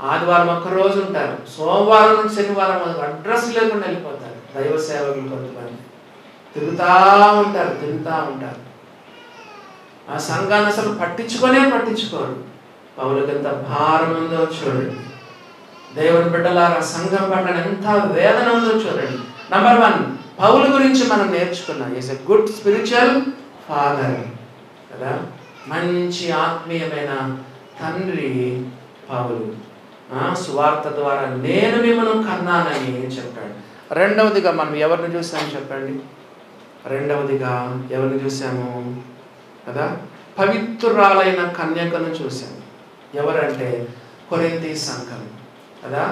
ఆదివారం ఒక్కరోజు ఉంటారు, సోమవారం నుంచి శనివారం అడ్రస్ లేకుండా వెళ్ళిపోతారు. దైవ సేవకులు కొంతమంది తిరుగుతూ ఉంటారు. ఆ సంఘాన్ని అసలు పట్టించుకోరు. పౌలుకి ఎంత భారం ఉందో చూడండి. దేవుని బిడ్డలారా, సంఘం పట్ల ఎంత వేదన ఉందో చూడండి. నంబర్ 1, పౌలు గురించి మనం నేర్చుకున్నాం. Is a good spiritual father కదా, మంచి ఆత్మీయమైన తండ్రి పౌలు. సువార్త ద్వారా నేను మిమ్మల్ని కన్నానని చెప్పాడు. రెండవదిగా మనం ఎవరిని చూసాము చెప్పండి? రెండవదిగా ఎవరిని చూసాము కదా? పవిత్రురాలైన కన్యకను చూసాము. ఎవరంటే కొరింథీ సంఘం కదా.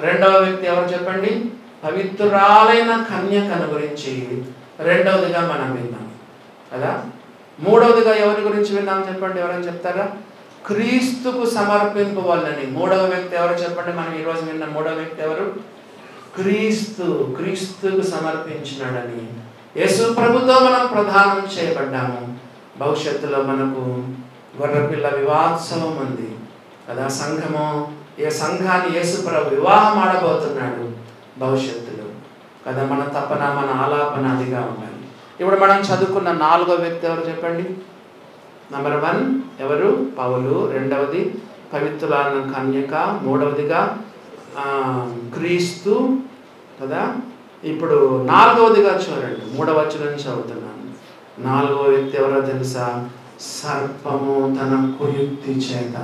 రెండవ వ్యక్తి ఎవరు చెప్పండి? పవిత్రురాలైన కన్యకను గురించి రెండవదిగా మనం విన్నాం కదా. మూడవదిగా ఎవరి గురించి విన్నాం చెప్పండి? ఎవరైనా చెప్తారా? క్రీస్తుకు సమర్పింపవాలని మూడవ వ్యక్తి ఎవరు చెప్పండి? మనం ఈరోజు విన్న మూడవ వ్యక్తి ఎవరు? క్రీస్తుకు సమర్పించినాడని. యేసు ప్రభుతో మనం ప్రదానం చేయబడ్డాము. భవిష్యత్తులో మనకు గొర్రెపిల్ల వివాహోత్సవం ఉంది కదా. ఏ సంఘాన్ని యేసు ప్రభు వివాహం ఆడబోతున్నాడు భవిష్యత్తులో కదా. మన తపన, మన ఆలాపన అదిగా ఉండాలి. ఇప్పుడు మనం చదువుకున్న నాలుగో వ్యక్తి ఎవరు చెప్పండి? నంబర్ 1 ఎవరు? పౌలు. రెండవది పవిత్రులైన కన్యక. మూడవదిగా క్రీస్తు కదా. ఇప్పుడు నాలుగవదిగా చూడండి, 3వ వచనం చదువుతున్నాను. నాలుగవ వ్యక్తి ఎవరో తెలుసా? సర్పము తన కుయుక్తి చేత.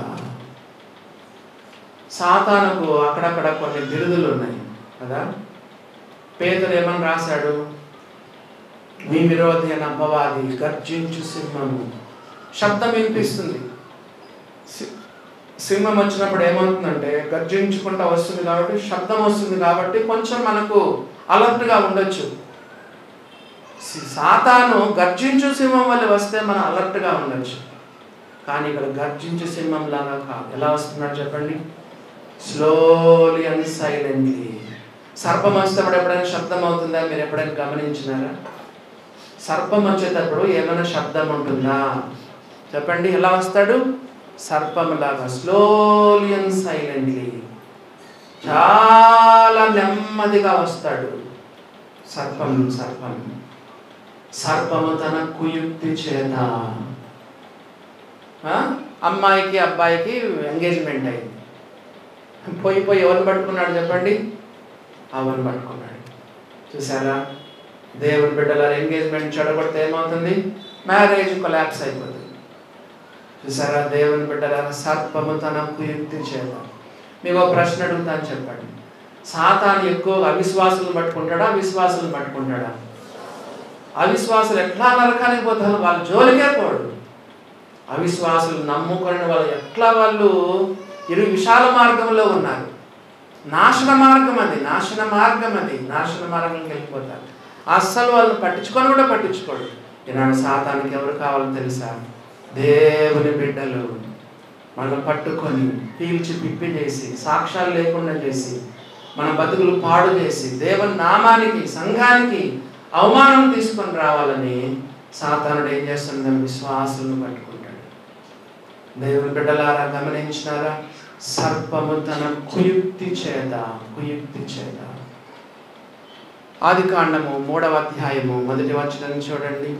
సాతానుకు అక్కడక్కడ కొన్ని బిరుదులు ఉన్నాయి కదా. పేతురు ఏమని రాశాడు? మీ విరోధి అయిన అపవాది గర్జించు సింహము. శబ్దం వినిపిస్తుంది. సింహం వచ్చినప్పుడు ఏమవుతుందంటే గర్జించుకుంటూ వస్తుంది కాబట్టి, శబ్దం వస్తుంది కాబట్టి కొంచెం మనకు అలర్ట్గా ఉండొచ్చు. సాతాను గర్జించు సింహం వల్ల వస్తే మనం అలర్ట్గా ఉండొచ్చు. కానీ ఇక్కడ గర్జించు సింహం లాగా కాదు. ఎలా వస్తున్నాడు చెప్పండి? Slowly and silently. సర్పం వచ్చేటప్పుడు ఎప్పుడైనా శబ్దం అవుతుందా? మీరు ఎప్పుడైనా గమనించినారా? సర్పం వచ్చేటప్పుడు ఏమైనా శబ్దం ఉంటుందా చెప్పండి? ఎలా వస్తాడు? సర్పం లాగా స్లోలీ అండ్ సైలెంట్లీ, చాలా నెమ్మదిగా వస్తాడు. సర్పము తన కుయుక్తి చేత. అమ్మాయికి అబ్బాయికి ఎంగేజ్మెంట్ అయింది. పోయి ఎవరిని పట్టుకున్నాడు చెప్పండి? అవని పట్టుకున్నాడు. చూసారా? దేవుని బిడ్డల ఎంగేజ్మెంట్ చెడగొడితే ఏమవుతుంది? మ్యారేజ్ కొలాప్స్ అయిపోతుంది. చూసారా? దేవుని బిడ్డల సర్పము తన కుయుక్తి చేత. మీకు ఒక ప్రశ్న అడుగుతాను చెప్పండి. సాతాను ఎక్కువగా అవిశ్వాసులను పట్టుకుంటాడా, విశ్వాసులను పట్టుకుంటాడా? అవిశ్వాసులు ఎట్లా నరకానికి పోతారు? వాళ్ళ జోలికే పోడు. అవిశ్వాసులు నమ్ముకొని వాళ్ళు ఎట్లా వాళ్ళు విశాల మార్గంలో ఉన్నారు. నాశన మార్గంకి వెళ్ళిపోతారు. అస్సలు వాళ్ళని పట్టించుకోడు. ఈనాడు సాతానికి ఎవరు కావాలో తెలుసా? దేవుని బిడ్డలు. మనం పట్టుకొని పీల్చి పిప్పి చేసి, సాక్ష్యాలు లేకుండా చేసి, మన బతుకులు పాడు చేసి, దేవుని నామానికి, సంఘానికి అవమానం తీసుకొని రావాలని సాతానుడు ఏం చేస్తున్నాడు? విశ్వాసులను పట్టుకుంటాడు. దేవుని బిడ్డలారా గమనించినారా? సర్పము తన కుయుక్తి చేత. ఆదికాండము 3వ అధ్యాయము 1వ వచనం చూడండి.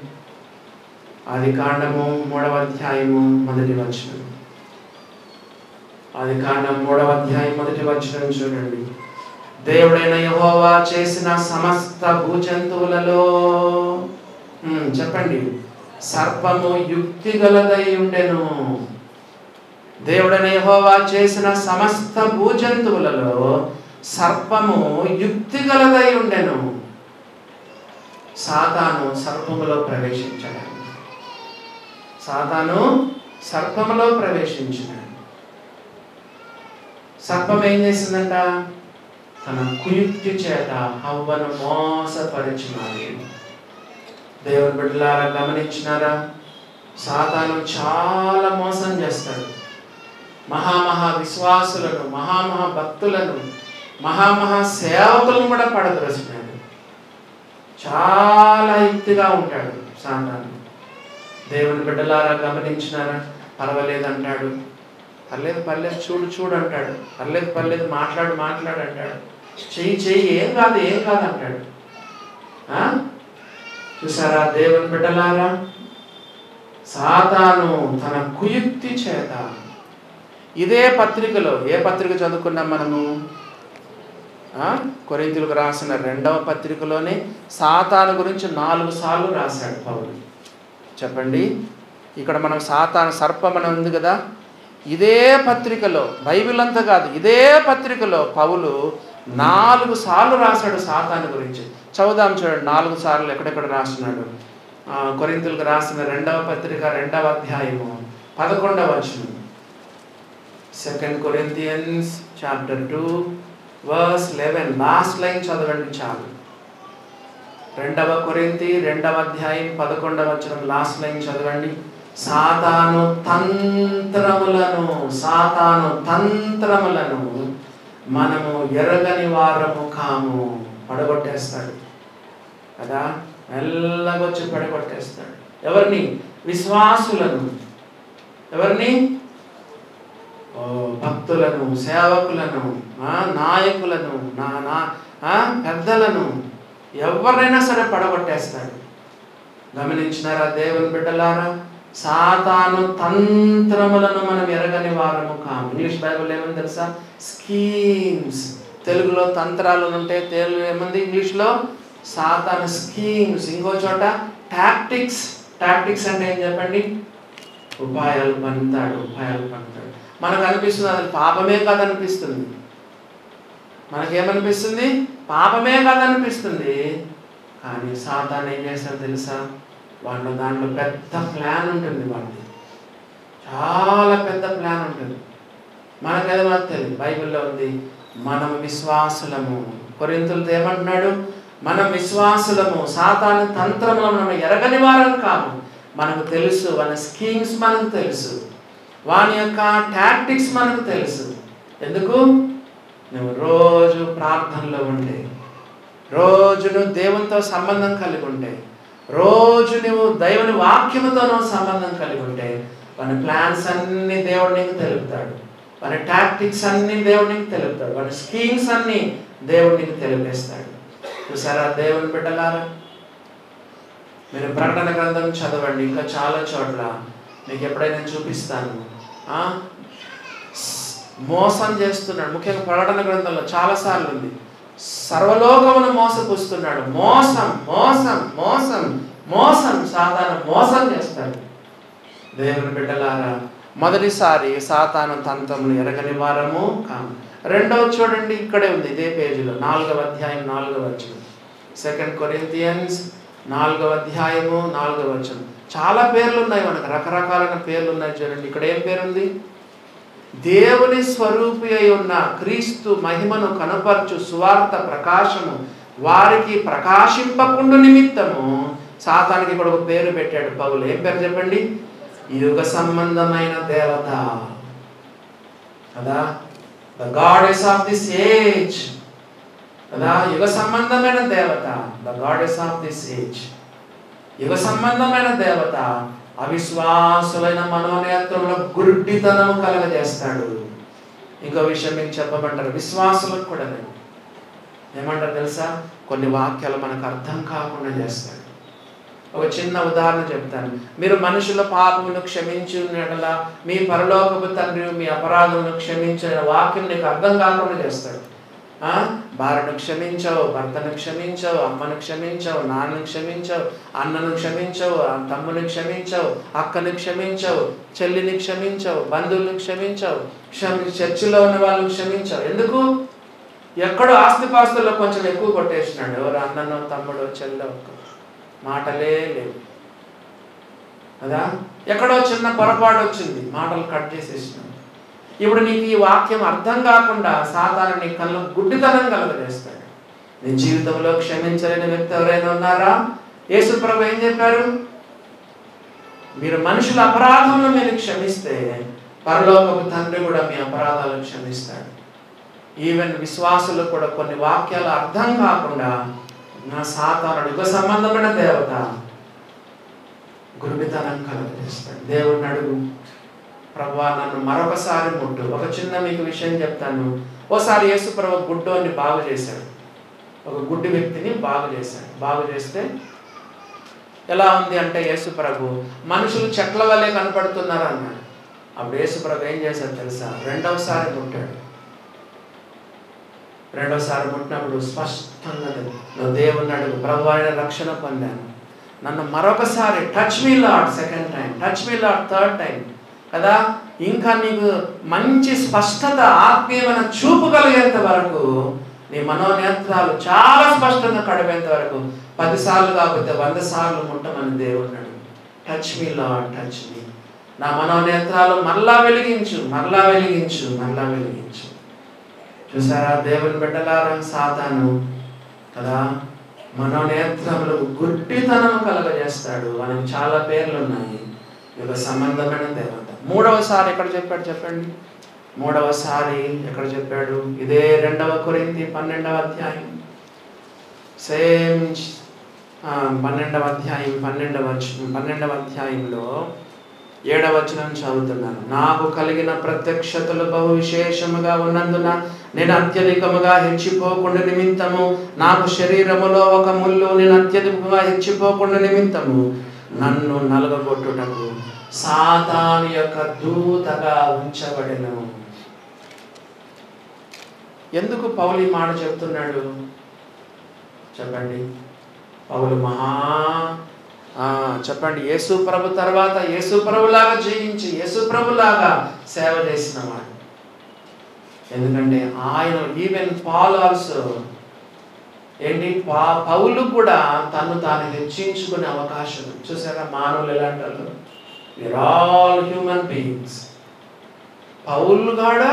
ఆదికాండము 3వ అధ్యాయము 1వ వచనం. ఆదికాండం 3వ అధ్యాయం 1వ వచనం చూడండి. దేవుడైన యెహోవా చేసిన సమస్త భూజంతువులలో చెప్పండి, సర్పము యుక్తి గలదై ఉండెను. దేవుడైన యెహోవా చేసిన సమస్త భూజంతువులలో సర్పము యుక్తి గలదై ఉండెను. సాతాను సర్పములో ప్రవేశించాడు. సర్పం ఏం చేసిందంట? తన కుయుక్తి చేత హవ్వను మోసపరిచినాడు. దేవుని బిడ్డలారా గమనించినారా? సాతాను చాలా మోసం చేస్తాడు. మహామహా విశ్వాసులను, మహామహా భక్తులను, మహామహా సేవకులను కూడా పడద్రోసినాడు. చాలా యుక్తిగా ఉంటాడు సాతాను. దేవుని బిడ్డలారా గమనించినారా? పర్వాలేదు అంటాడు, పర్లేదు పర్లేదు చూడు చూడు అంటాడు, పర్లేదు పర్లేదు మాట్లాడు మాట్లాడు అంటాడు, చెయ్యి ఏం కాదు అంటాడు. చూసారా దేవుని బిడ్డలారా? సాతాను తన కుయుక్తి చేత, ఇదే పత్రికలో, ఏ పత్రిక చదువుకున్నాం మనము? కొరింథీయులకు రాసిన 2వ పత్రికలోనే సాతాను గురించి 4 సార్లు రాశాడు పౌలు. చెప్పండి, ఇక్కడ మనం సాతాను సర్పం అని ఉంది కదా, ఇదే పత్రికలో, బైబిల్ అంతా కాదు, ఇదే పత్రికలో పౌలు 4 సార్లు రాశాడు సాతాను గురించి. చదువుదాం చూడండి, 4 సార్లు ఎక్కడెక్కడ రాస్తున్నాడు. కొరింథీయులకు రాసిన 2వ పత్రిక 2వ అధ్యాయము 11వ వచనం. 2 Corinthians chapter 2 verse 11, last line చదవండి చాలు. 2వ కొరింథీ 2వ అధ్యాయం 11వ వచనం లాస్ట్ లైన్ చదవండి. సాతాను తంత్రములను మనము ఎరగని వారము కాము. పడగొట్టేస్తాడు కదా, మెల్లగొచ్చి పడగొట్టేస్తాడు. ఎవరిని? విశ్వాసులను. ఎవరిని? భక్తులను, సేవకులను, నాయకులను, పెద్దలను, ఎవరైనా సరే పడగొట్టేస్తాడు. గమనించినారా దేవుని బిడ్డలారా? సాతాను తంత్రములను మనం ఎరగని వారము కాము. ఇంగ్లీష్ బైబిల్ ఏమని తెలుసా? స్కీమ్స్. తెలుగులో తంత్రాలు ఉంటే, తెలుగు ఏముంది? ఇంగ్లీష్లో సాతాను స్కీమ్స్. ఇంకో చోట టాక్టిక్స్. టాక్టిక్స్ అంటే ఏం చెప్పండి? ఉపాయాలు పన్నుతాడు. మనకు అనిపిస్తుంది అది పాపమే కాదనిపిస్తుంది. మనకేమనిపిస్తుంది? పాపమే కాదనిపిస్తుంది. కానీ సాతాను ఏం చేస్తాడు తెలుసా? దాంట్లో పెద్ద ప్లాన్ ఉంటుంది. వాళ్ళది చాలా పెద్ద ప్లాన్ ఉంటుంది. మనకేదో మనకు తెలియదు. బైబిల్లో ఉంది, మనం విశ్వాసులము. కొరింథీయులతో ఏమంటున్నాడు? మనం విశ్వాసులము, సాతాను తంత్రములను మనం ఎరగని వారం కాము. మనకు తెలుసు, వాని స్కీమ్స్ మనకు తెలుసు, వాని యొక్క టాక్టిక్స్ మనకు తెలుసు. ఎందుకు? నువ్వు రోజు ప్రార్థనలో ఉంటే, రోజు నువ్వు దేవునితో సంబంధం కలిగి ఉంటే, రోజు నువ్వు దేవుని వాక్యముతో సంబంధం కలిగి ఉంటే, వాని ప్లాన్స్ అన్ని దేవుడు నీకు తెలుపుతాడు, వాని టాక్టిక్స్ అన్ని దేవుడు నీకు తెలుపుతాడు, వాని స్కీమ్స్ అన్ని దేవుడు నీకు తెలిపేస్తాడు. చూసారా దేవుని బిడ్డలారా? మీరు ప్రకటన గ్రంథం చదవండి, ఇంకా చాలా చోట్ల మీకు ఎప్పుడైనా చూపిస్తాను. మోసం చేస్తున్నాడు. ముఖ్యంగా ప్రకటన గ్రంథంలో చాలాసార్లు ఉంది. సర్వలోకమును మోసపుస్తున్నాడు. మోసం మోసం మోసం మోసం సాతాను మోసం చేస్తాడు. దేవుని బిడ్డలారా, మొదటిసారి సాతాను తంత్రములు ఎరగని వారము కాము. రెండవది చూడండి, ఇక్కడే ఉంది ఇదే పేజీలో, 4వ అధ్యాయం 4వ వచనం. 2 Corinthians 4వ అధ్యాయము 4వ వచనం. చాలా పేర్లు ఉన్నాయి మనకు, రకరకాలైన పేర్లు ఉన్నాయి. చూడండి ఇక్కడ ఏం పేరుంది? దేవుని స్వరూపి అయి ఉన్న క్రీస్తు మహిమను కనపరచు సువార్త ప్రకాశము వారికి ప్రకాశింపకుండు నిమిత్తము సాతానికి ఇక్కడ ఒక పేరు పెట్టాడు పౌలు. ఏం పేరు చెప్పండి? యుగ సంబంధమైన దేవత కదా, the goddess of this age కదా, యుగ సంబంధమైన దేవత, the goddess of this age, యుగ సంబంధమైన దేవత. అవిశ్వాసులైన మనోనేత్రంలో గుడ్డితనము కలగజేస్తాడు. ఇంకో విషయం మీకు చెప్పమంటారు, విశ్వాసులకు కూడా ఏమంటారు తెలుసా? కొన్ని వాక్యాలు మనకు అర్థం కాకుండా చేస్తాడు. ఒక చిన్న ఉదాహరణ చెప్తాను. మీరు మనుషుల పాపమును క్షమించున్నట్లా మీ పరలోకపు తండ్రి మీ అపరాధమును క్షమించిన వాక్యం నీకు అర్థం కాకుండా చేస్తాడు. భార్యను క్షమించవు, భర్తను క్షమించవు, అమ్మను క్షమించవు, నాన్నను క్షమించవు, అన్నను క్షమించవు, తమ్ముని క్షమించవు, అక్కని క్షమించవు, చెల్లిని క్షమించవు, బంధువులను క్షమించవు, చర్చిలో ఉన్న వాళ్ళని క్షమించవు. ఎందుకు? ఎక్కడో ఆస్తిపాస్తుల్లో కొంచెం ఎక్కువ కొట్టేసినాడు. ఎవరు? అన్ననో తమ్ముడో చెల్లో, మాటలే లేవు కదా. ఎక్కడో చిన్న పొరపాటు వచ్చింది, మాటలు కట్ చేసేసినాడు. ఇప్పుడు నీకు ఈ వాక్యం అర్థం కాకుండా సాతాను నీ కళ్ళు గుడ్డితనం కలుగజేస్తాడు. నీ జీవితంలో క్షమించలేని వ్యక్తి ఎవరైనా ఉన్నారా? యేసు ప్రభు ఏం చెప్పారు? మీరు మనుషుల అపరాధంలో మీరు క్షమిస్తే పరలోకపు తండ్రి కూడా మీ అపరాధాలు క్షమిస్తాడు. ఈవెన్ విశ్వాసులు కూడా కొన్ని వాక్యాలు అర్థం కాకుండా నా సాతానుడు యుగ సంబంధమైన దేవత గురుడితనం కలుగజేస్తాడు. దేవుడిని అడుగు, ప్రభువా నన్ను మరొకసారి ముట్టు. ఒక చిన్న మీకు విషయం చెప్తాను. ఓసారి యేసు ప్రభు గుడ్డోని బాగు చేశాడు. ఒక గుడ్డి వ్యక్తిని బాగు చేశాడు. బాగు చేస్తే ఎలా ఉంది అంటే యేసు ప్రభు మనుషులు చెట్ల వల్లే కనపడుతున్నారు అన్నాడు. అప్పుడు యేసు ప్రభు ఏం చేశాడు తెలుసా? రెండవసారి ముట్టాడు. రెండవసారి ముట్టినప్పుడు స్పష్టంగా నువ్వు దేవుని అడుగు, ప్రభు ఆయన రక్షణ పొందాను, నన్ను మరొకసారి touch me lord, second time touch me lord, third time కదా, ఇంకా నీకు మంచి స్పష్టత ఆత్మీయమైన చూపు కలిగేంత వరకు, నీ మనోనేత్రాలు చాలా స్పష్టంగా కడిపేంత వరకు 10 సార్లు కాకపోతే 100 సార్లు ముట్టమని దేవుడు అడుగు. Touch me lord, touch me. నా మనోనేత్రాలు మరలా వెలిగించు, మరలా వెలిగించు, మరలా వెలిగించు. చూసారా దేవుని బిడ్డలారా, సాతాను కదా మనోనేత్రములకు గుడ్డితనం కలగజేస్తాడు. మనకు చాలా పేర్లు ఉన్నాయి. యుగ సంబంధమైన దేవత. మూడవసారి ఎక్కడ చెప్పాడు చెప్పండి? మూడవసారి ఎక్కడ చెప్పాడు? ఇదే 2 కొరింథీ 12వ అధ్యాయం, సేమ్ 12వ అధ్యాయం 12వ అధ్యాయంలో 7వ వచనం చదువుతున్నాను. నాకు కలిగిన ప్రత్యక్షతలు బహు విశేషముగా ఉన్నందున నేను అత్యధికముగా హెచ్చిపోకుండా నిమిత్తము, నాకు శరీరములో ఒక ముళ్ళు నేను అత్యధికముగా హెచ్చిపోకుండా నిమిత్తము నన్ను నలగగొట్టుటకు సాతాను యొక్క దూతగా ఉంచబడెను. ఎందుకు పౌలు ఈ మాట చెప్తున్నాడు చెప్పండి? పౌలు చెప్పండి, యేసు ప్రభు తర్వాత యేసు ప్రభులాగా జీవించి యేసు ప్రభులాగా సేవ చేసిన వాడు. ఎందుకంటే ఆయన ఈవెన్ పాల్ ఆల్సో ఏంటి, పౌలు కూడా తను తాను హెచ్చించుకునే అవకాశం. చూసారా మానవులు ఎలాంటి వాళ్ళు? We are all human beings. పౌలు కూడా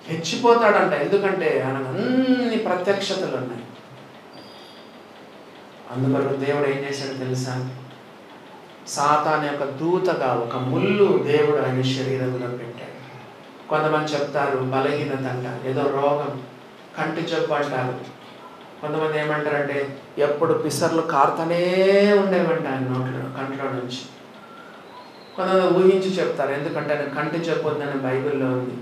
హెచ్చిపోతాడంట. ఎందుకంటే ఆయనకు అన్ని ప్రత్యక్షతలు ఉన్నాయి. అందువల్ల దేవుడు ఏం చేశాడు తెలుసా? సాతాను యొక్క దూతగా ఒక ముళ్ళు దేవుడు ఆయన శరీరంలో పెట్టాడు. కొంతమంది చెప్తారు బలహీనత అంటారు, ఏదో రోగం, కంటి జబ్బు అంటారు. కొంతమంది ఏమంటారంటే ఎప్పుడు పిసర్లు కారుతూనే ఉండేవంట ఆయన నోట్లో, కంట్లో నుంచి. కొంతమంది ఊహించి చెప్తారు, ఎందుకంటే ఆయన కంటి జబ్బు ఉందని బైబిల్లో ఉంది.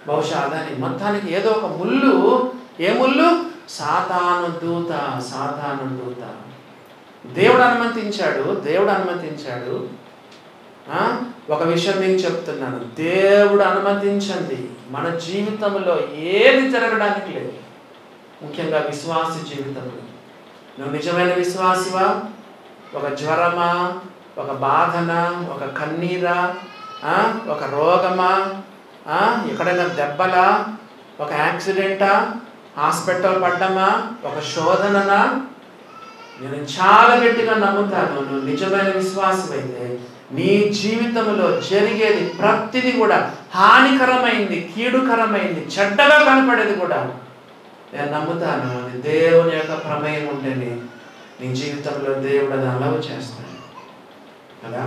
బహుశా అదని. మొత్తానికి ఏదో ఒక ముళ్ళు. ఏ ముళ్ళు? సాతాను దూత. సాతాను దూత. దేవుడు అనుమతించాడు. దేవుడు అనుమతించాడు. ఒక విషయం మీకు చెప్తున్నాను, దేవుడు అనుమతించండి మన జీవితంలో ఏది జరగడానికి లేదు. ముఖ్యంగా విశ్వాసి జీవితంలో. నువ్వు నిజమైన విశ్వాసివా? ఒక జ్వరమా, ఒక బాధనా, ఒక కన్నీరా, ఒక రోగమా, ఎక్కడైనా దెబ్బలా, ఒక యాక్సిడెంటా, హాస్పిటల్ పడ్డమా, ఒక శోధననా? నేను చాలా గట్టిగా నమ్ముతాను, నువ్వు నిజమైన విశ్వాసమైతే నీ జీవితంలో జరిగేది ప్రతిదీ కూడా హానికరమైంది, కీడుకరమైంది, చెడ్డగా కనపడేది కూడా నేను నమ్ముతాను. అది దేవుని యొక్క ప్రమేయం ఉంటేనే నీ జీవితంలో దేవుడు అది అలవ చేస్తాడు కదా.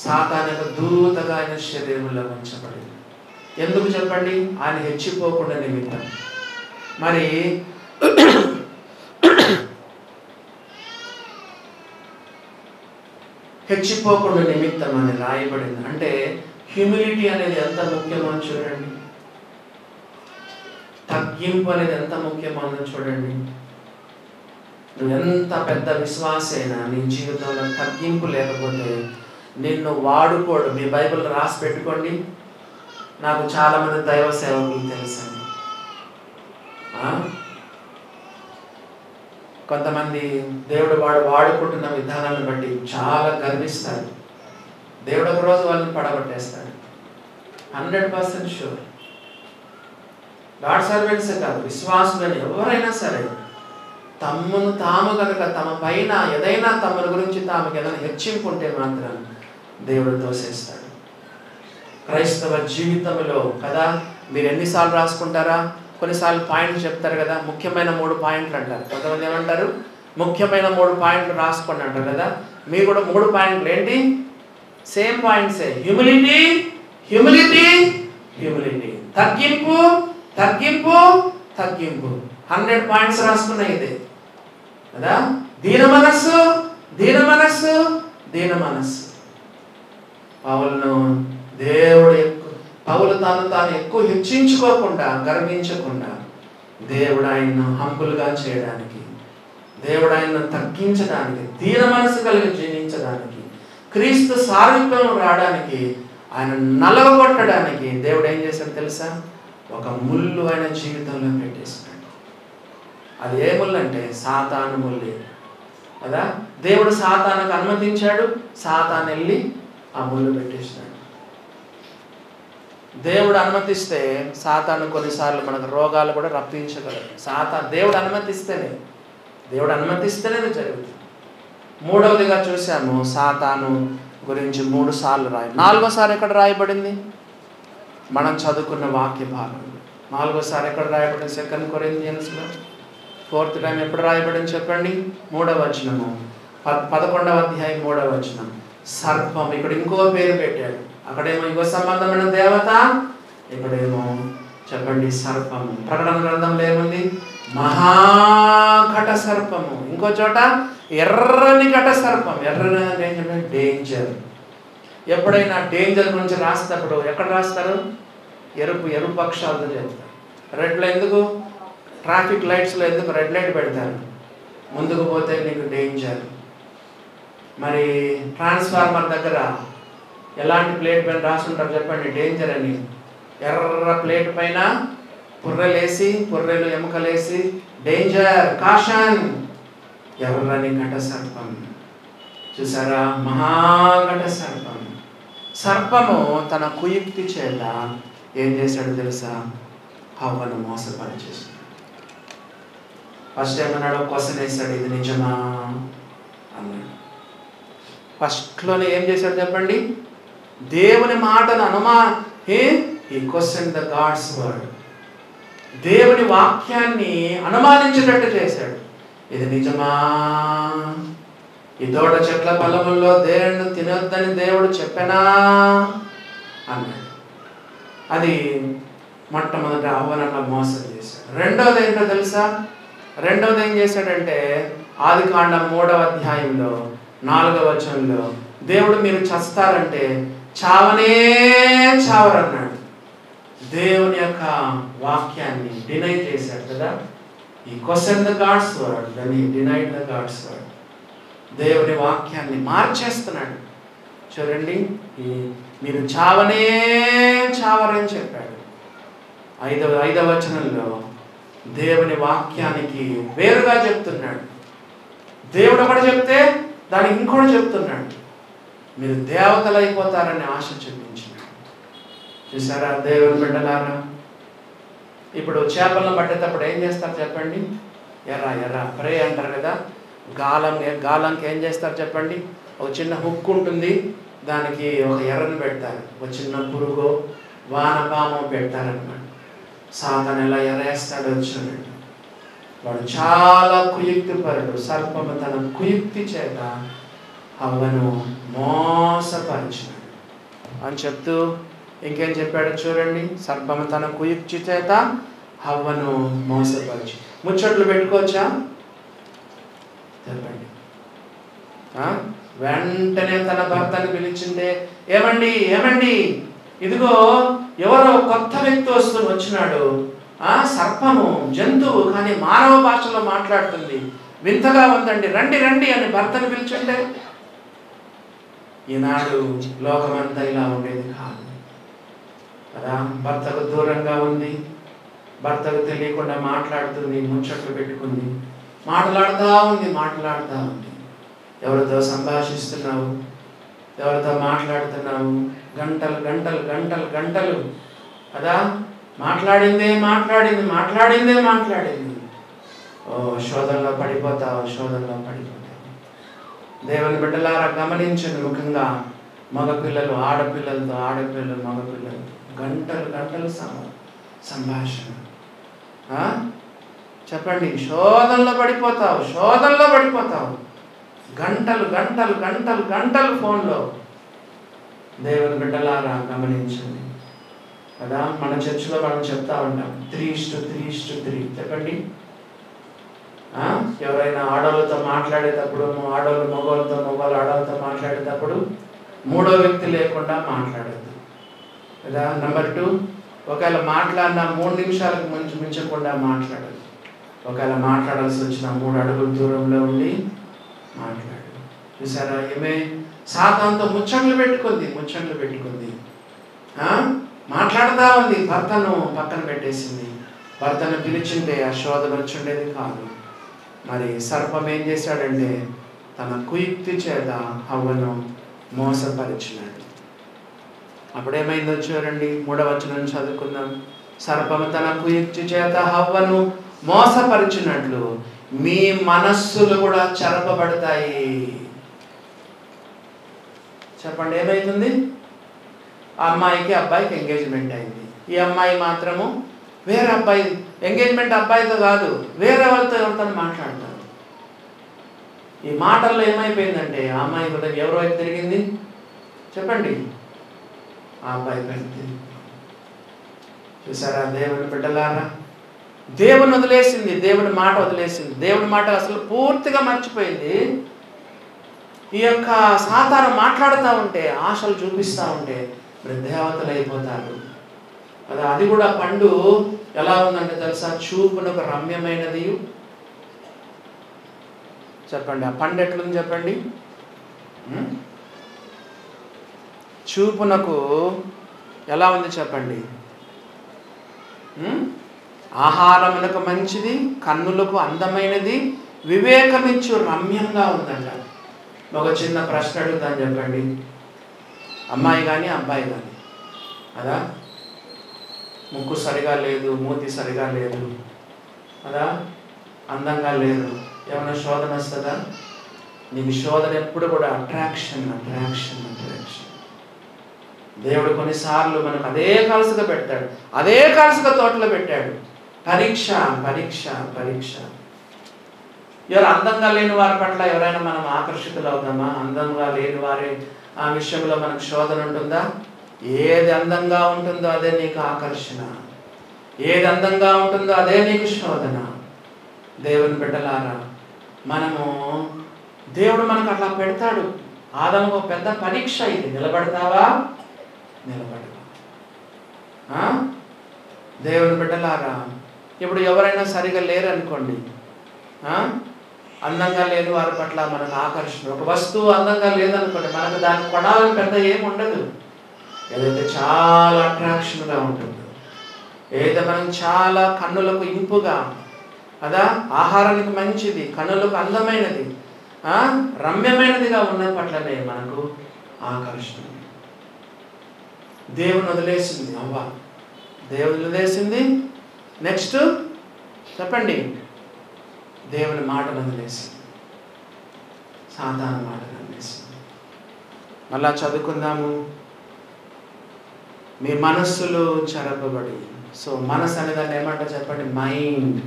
సాతాను యొక్క దూతగా ఆయన శరీరంలో ఉంచబడింది. ఎందుకు చెప్పండి? ఆయన హెచ్చిపోకుండా నిమిత్తం. మరి హెచ్చిపోకుండా నిమిత్తం అని రాయబడింది. అంటే హ్యూమిలిటీ అనేది ఎంత ముఖ్యమో చూడండి. తగ్గింపు అనేది ఎంత ముఖ్యమో చూడండి. నువ్వు ఎంత పెద్ద విశ్వాసైనా నీ జీవితంలో తగ్గింపు లేకపోతే నిన్ను వాడుకోడు. మీ బైబిల్ రాసి పెట్టుకోండి. నాకు చాలామంది దైవ సేవకులు తెలుసండి. కొంతమంది దేవుడు వాడుకుంటున్న విధానాన్ని బట్టి చాలా గర్విస్తారు. దేవుడు ఒక రోజు వాళ్ళని పడగొట్టేస్తాడు. 100% షూర్. గాడ్ సర్వెంట్సే కాదు, విశ్వాసులని ఎవరైనా సరే తమను తాము కనుక తమ పైన ఏదైనా తమ గురించి తాముకి ఏదైనా హెచ్చింపు ఉంటే మాత్రం దేవుడు తోసేస్తాడు క్రైస్తవ జీవితంలో కదా. మీరు ఎన్నిసార్లు రాసుకుంటారా? కొన్నిసార్లు పాయింట్లు చెప్తారు కదా, ముఖ్యమైన 3 పాయింట్లు అంటారు. కొంతమంది ఏమంటారు, ముఖ్యమైన 3 పాయింట్లు రాసుకోండి అంటారు కదా. మీరు కూడా 3 పాయింట్లు ఏంటి? సేమ్ పాయింట్సే. Humility, humility, humility. తగ్గింపు, తగ్గింపు, తగ్గింపు. 100 పాయింట్స్ రాసుకున్నాయి ఇదే కదా. దీన మనస్సు, దీన మనస్సు, దీన మనస్సు. పౌలు తాను ఎక్కువ హెచ్చించుకోకుండా, గర్వించకుండా దేవుడు ఆయన్ను హంబుల్గా చేయడానికి, దేవుడు ఆయన్ను తగ్గించడానికి, దీన మనసు కలిగి జీవించడానికి, క్రీస్తు సారూప్యం రావడానికి, ఆయన నలగొట్టడానికి దేవుడు ఏం చేశాడు తెలుసా? ఒక ముళ్ళు ఆయన జీవితంలో పెట్టేశాడు. అది ఏ ముళ్ళు అంటే సాతాను ముళ్ళే కదా. దేవుడు సాతానుకు అనుమతించాడు, సాతాను వెళ్ళి ఆ ముళ్ళు పెట్టేసినాడు. దేవుడు అనుమతిస్తే సాతాను కొన్నిసార్లు మనకు రోగాలు కూడా రప్పించగలరు. దేవుడు అనుమతిస్తేనే జరుగుతుంది. 3వదిగా చూసాము, సాతాను గురించి 3 సార్లు 4వసారి ఎక్కడ రాయబడింది? మనం చదువుకున్న వాక్య భాగం. 4వసారి ఎక్కడ రాయబడింది? 2 కొరింథియన్స్లో. 4th టైం ఎప్పుడు రాయబడింది చెప్పండి? 3వ వచనము, 11వ అధ్యాయం 3వ వచనం. సర్పం, ఇక్కడ ఇంకో పేరు పెట్టాడు. అక్కడేమో యుగ సంబంధమైన దేవత, ఇక్కడేమో చెప్పండి సర్పము. ప్రకటన గ్రంథంలో ఏముంది? మహాఘట సర్పము. ఇంకో చోట ఎర్రని ఘట సర్పం. ఎర్రని అంటే డేంజర్. ఎప్పుడైనా డేంజర్ గురించి రాసేటప్పుడు ఎక్కడ రాస్తారు? ఎరుపు అక్షరాలతో చెప్తారు. రెడ్లో ఎందుకు? ట్రాఫిక్ లైట్స్లో ఎందుకు రెడ్ లైట్ పెడతారు? ముందుకు పోతే నీకు డేంజర్. మరి ట్రాన్స్ఫార్మర్ దగ్గర ఎలాంటి ప్లేట్ పైన రాసుంటారు చెప్పండి? డేంజర్ అని. ఎర్ర ప్లేట్ పైన పుర్రెలు ఎముకలేసి డేంజర్, కాషన్. ఎర్రని ఘట సర్పం. చూసారా? మహాఘట సర్పం. సర్పము తన కుయుక్తి చేత ఏం చేశాడు తెలుసా? హవ్వను మోసపరిచేసాడు. ఫస్ట్ ఏమన్నాడు? క్వశ్చన్ వేశాడు, ఇది నిజమా అన్నాడు. ఫస్ట్లోనే ఏం చేశాడు చెప్పండి? దేవుని మాటను he questioned the God's word. దేవుని వాక్యాన్ని అనుమానించేటట్టు చేశాడు. ఇది నిజమా? ఈ తోట చెట్ల ఫలముల్లో దేవుని తినొద్దని దేవుడు చెప్పనా అన్నాడు. అది మొట్టమొదట అవ్వనన్న మోసం చేశాడు. రెండవది ఏంటో తెలుసా? రెండవది ఏం చేశాడంటే ఆదికాండం 3వ అధ్యాయంలో 4వ వచనంలో దేవుడు మీరు చస్తారంటే చావనే చావరన్నాడు. దేవుని యొక్క వాక్యాన్ని డినై చేశాడు కదా. ఈ question the God's word, then he denied the God's word. దేవుని వాక్యాన్ని మార్చేస్తున్నాడు. చూడండి, మీరు చావనే చావరని చెప్పాడు. 5వ వచనంలో దేవుని వాక్యానికి వేరుగా చెప్తున్నాడు. దేవుడు ఒకటి చెప్తే దానికి ఇంకోటి చెప్తున్నాడు. మీరు దేవతలు అయిపోతారని ఆశ చూపించినాడు. చూసారా దేవుని బిడ్డలారా? ఇప్పుడు చేపలను పట్టేటప్పుడు ఏం చేస్తారు చెప్పండి? ఎర్ర ప్రే అంటారు కదా. గాలంకి ఏం చేస్తారు చెప్పండి? ఒక చిన్న హుక్ ఉంటుంది, దానికి ఒక ఎర్రను పెడతారు. ఒక చిన్న పురుగు, వానపాము పెడతారన్నమాట. సాతాను ఎలా ఎరేస్తాడో చూడండి. వాడు చాలా కుయుక్తిపరుడు. సర్పము తన కుయుక్తి చేత హవ్వను మోసపరిచాడు అని చెప్తూ ఇంకేం చెప్పాడు చూడండి. సర్పము తన కుయుక్తి చేత హవ్వను మోసపరిచి. ముచ్చట్లు పెట్టుకోవచ్చా చెప్పండి? వెంటనే తన భర్తను పిలిచిందే, ఏమండి ఇదిగో ఎవరో కొత్త వ్యక్తి వచ్చినాడు. సర్పము జంతువు కానీ మానవ భాషలో మాట్లాడుతుంది, వింతగా ఉందండి, రండి అని భర్తను పిలిచుంటే ఈనాడు లోకమంతా ఇలా ఉండేది కాదు కదా. భర్తకు దూరంగా ఉంది, భర్తకు తెలియకుండా మాట్లాడుతుంది, ముచ్చట్లు పెట్టుకుంది, మాట్లాడుతూ ఉంది. ఎవరితో సంభాషిస్తున్నావు, ఎవరితో మాట్లాడుతున్నావు? గంటలు కదా. మాట్లాడిందే మాట్లాడింది. శోధనలో పడిపోతావు. దేవుని బిడ్డలారా గమనించండి. ముఖ్యంగా మగపిల్లలు ఆడపిల్లలతో, ఆడపిల్లలు మగపిల్లలు గంటలు గంటలు సంభాషణ. చెప్పండి, శోధనలో పడిపోతావు. గంటలు గంటలు గంటలు గంటలు ఫోన్లో. దేవుని బిడ్డలారా గమనించండి కదా. మన చర్చిలో మనం చెప్తా ఉంటాం 3:3:3. చెప్పండి, ఎవరైనా ఆడవాళ్ళతో మాట్లాడేటప్పుడు, ఆడవాళ్ళు మగవాళ్ళతో, మగవాళ్ళు ఆడవాళ్ళతో మాట్లాడేటప్పుడు మూడో వ్యక్తి లేకుండా మాట్లాడద్దు కదా. నెంబర్ 2, ఒకవేళ మాట్లాడినా 3 నిమిషాలకు మించకుండా మాట్లాడదు. ఒకవేళ మాట్లాడాల్సి వచ్చిన 3 అడుగుల దూరంలో ఉండి మాట్లాడు. చూసారా, ఏమే సాతానుతో ముచ్చట్లు పెట్టుకుంది. మాట్లాడుతూ ఉంది, భర్తను పక్కన పెట్టేసింది. భర్తను పిలిచింటే ఆ శోధన వచ్చుండేది కాదు. మరి సర్పం ఏం చేశాడంటే తన కుయుక్తి చేత హవ్వను మోసపరిచినాడు. అప్పుడేమైందో చూడండి, 3వ వచనం చదువుకుందాం. సర్పము తన కుయుక్తి చేత హవ్వను మోసపరిచినట్లు మీ మనస్సులు కూడా చెరపబడతాయి. చెప్పండి, ఏమైతుంది? ఆ అమ్మాయికి అబ్బాయికి ఎంగేజ్మెంట్ అయింది. ఈ అమ్మాయి మాత్రము వేరే అబ్బాయి, ఎంగేజ్మెంట్ అబ్బాయితో కాదు, వేరే వాళ్ళతో ఎవరితో మాట్లాడతారు. ఈ మాటల్లో ఏమైపోయిందంటే ఆ అమ్మాయి హృదయం ఎవరో వైపు తిరిగింది? చెప్పండి, ఆ అబ్బాయి వైపు తిరిగింది. చూసారా దేవుని బిడ్డలారా, దేవుని వదిలేసింది, దేవుని మాట వదిలేసింది. దేవుని మాట అసలు పూర్తిగా మర్చిపోయింది. ఈ యొక్క సాతాను మాట్లాడుతూ ఉంటే, ఆశలు చూపిస్తూ ఉంటే మరి దేవతలు అయిపోతారు కదా. అది కూడా పండు ఎలా ఉందంటే తెలుసా, చూపునకు రమ్యమైనది. చెప్పండి, ఆ పండు ఎట్లుంది చెప్పండి? చూపునకు ఎలా ఉంది చెప్పండి? ఆహారమునకు మంచిది, కన్నులకు అందమైనది, వివేకమిచ్చు రమ్యంగా ఉందంట. ఒక చిన్న ప్రశ్న అడుగుతాను, చెప్పండి. అమ్మాయి కానీ అబ్బాయి కానీ అదా, ముక్కు సరిగా లేదు, మూతి సరిగా లేదు అదా, అందంగా లేదు, ఏమైనా శోధన వస్తుందా? నీకు శోధన ఎప్పుడు కూడా అట్రాక్షన్. దేవుడు కొన్నిసార్లు మనకు అదే కలసుగా పెడతాడు, అదే కలసుగా తోటలో పెట్టాడు. పరీక్ష. ఎవరు అందంగా లేని వారి పట్ల ఎవరైనా మనం ఆకర్షితులు అవుతామా? అందంగా లేని వారి ఆ విషయంలో మనకు శోధన ఉంటుందా? ఏది అందంగా ఉంటుందో అదే నీకు ఆకర్షణ, ఏది అందంగా ఉంటుందో అదే నీకు శోధన. దేవుని బిడ్డలారా, మనము దేవుడు మనకు అట్లా పెడతాడు. ఆదాము ఒక పెద్ద పరీక్ష ఇది. నిలబడతావా? దేవుని బిడ్డలారా, ఇప్పుడు ఎవరైనా సరిగా లేరనుకోండి, అందంగా లేని వారి పట్ల మనకు ఆకర్షణ. ఒక వస్తువు అందంగా లేదనుకోండి, మనకు దాన్ని కొనాలని పెద్ద ఏమి ఉండదు. ఏదైతే చాలా అట్రాక్షన్గా ఉంటుందో, ఏదైతే మనం చాలా కన్నులకు ఇంపుగా అదా, ఆహారానికి మంచిది, కన్నులకు అందమైనది, రమ్యమైనదిగా ఉన్న పట్లనే మనకు ఆకర్షణ. దేవుని వదిలేసింది అవ్వ, దేవుని వదిలేసింది. నెక్స్ట్ చెప్పండి, దేవుని మాటను వదిలేసింది, సాతాను మాటను వదిలేసింది. మళ్ళా చదువుకుందాము. మీ మనస్సులు చెరపబడి. సో మనసు అనే దాన్ని ఏమంటా చెప్పండి? Mind.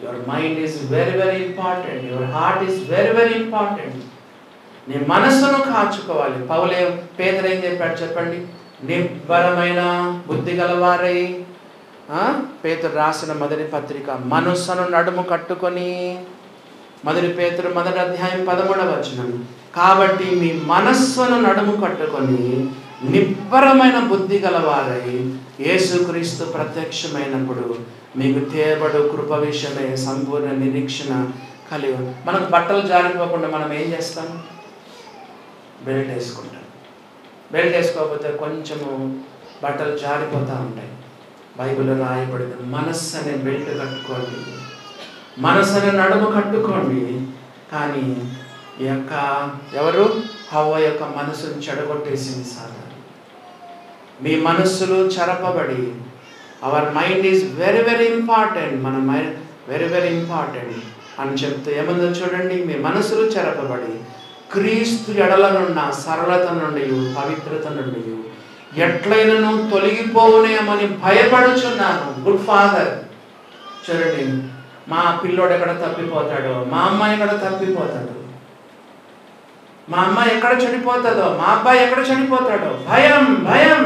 Your mind is very very important. Your heart is very very important. నీ మనస్సును కాచుకోవాలి. పేతురు ఏం చెప్పాడు చెప్పండి? నిబ్బరమైన బుద్ధి గలవారై. పేతురు రాసిన మొదటి పత్రిక, మనస్సును నడుము కట్టుకొని. మొదటి పేతురు 1వ అధ్యాయం 13వ వచనం. కాబట్టి మీ మనస్సును నడుము కట్టుకొని నిబ్బరమైన బుద్ధి గలవారై యేసుక్రీస్తు ప్రత్యక్షమైనప్పుడు మీకు తేబడు కృప విషయమై సంపూర్ణ నిరీక్షణ కలిగి. మనకు బట్టలు జారిపోకుండా మనం ఏం చేస్తాం? బెల్ట్ వేసుకుంటాం. బెల్ట్ వేసుకోకపోతే కొంచెము బట్టలు జారిపోతూ ఉంటాయి. బైబిల్లో రాయబడింది, మనస్సు అనే బెల్ట్ కట్టుకోండి, మనస్సు అనే నడుము కట్టుకోండి. కానీ ఈ యొక్క ఎవరు? హవ్వ యొక్క మనసును చెడగొట్టేసింది సాతాను. మీ మనస్సులు చెరపబడి, our mind is very very important, మన మైండ్ వెరీ వెరీ ఇంపార్టెంట్ అని చెప్తూ ఏముందో చూడండి. మీ మనసులు చెరపబడి క్రీస్తు ఎడలనున్న సరళత నుండి పవిత్రత నుండి ఎట్లయినను తొలగిపోవునేమని భయపడుచున్నాను. Good father. చూడండి, మా పిల్లోడు ఎక్కడ తప్పిపోతాడో, మా అమ్మాయి ఎక్కడ తప్పిపోతాడో, మా అమ్మాయి ఎక్కడ చనిపోతుందో, మా అబ్బాయి ఎక్కడ చనిపోతాడో, భయం భయం.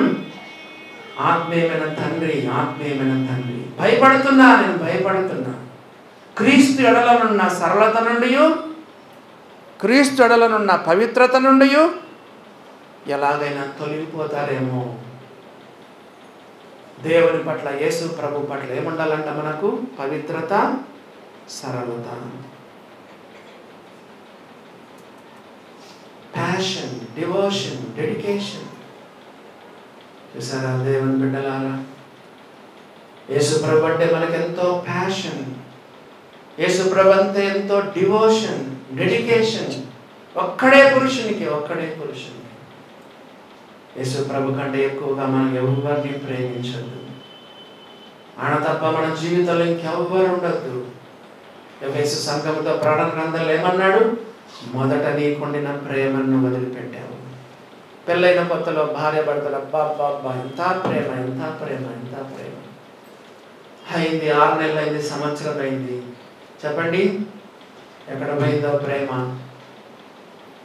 ఆత్మీయమైన తండ్రి, ఆత్మీయమైన తండ్రి, భయపడుతున్నా, నేను భయపడుతున్నా. క్రీస్తు ఎడలనున్న సరళత నుండి, క్రీస్తు ఎడలనున్న పవిత్రత నుండి ఎలాగైనా తొలగిపోతారేమో. దేవుని పట్ల, యేసు ప్రభు పట్ల ఏముండాలంట మనకు? పవిత్రత, సరళత, ప్యాషన్, డివోషన్, డెడికేషన్. చూసారా దేవుని బిడ్డలారా, యేసు ప్రభు అంటే మనకెంతో ప్యాషన్, యేసు ప్రభు అంటే ఎంతో డివోషన్, డెడికేషన్. ఒక్కడే పురుషునికి, ఒక్కడే పురుషునికి. యేసు ప్రభు కంటే ఎక్కువగా మనం ఎవరిని ప్రేమించద్దు. ఆయన తప్ప మన జీవితంలో ఇంకెవ్వరు ఉండద్దు. ఎఫెసు సంఘముతో ప్రకటన గ్రంథంలో ఏమన్నాడు? మొదట నీకుండిన ప్రేమను వదిలిపెట్టావు. పెళ్ళైన కొత్తలో భార్య భర్తలు అబ్బా ఎంత ప్రేమ, ఎంత ప్రేమ, ఎంత ప్రేమ. అయింది 6 నెలలు అయింది, సంవత్సరం అయింది, చెప్పండి ఎక్కడ పోయిందో ప్రేమ?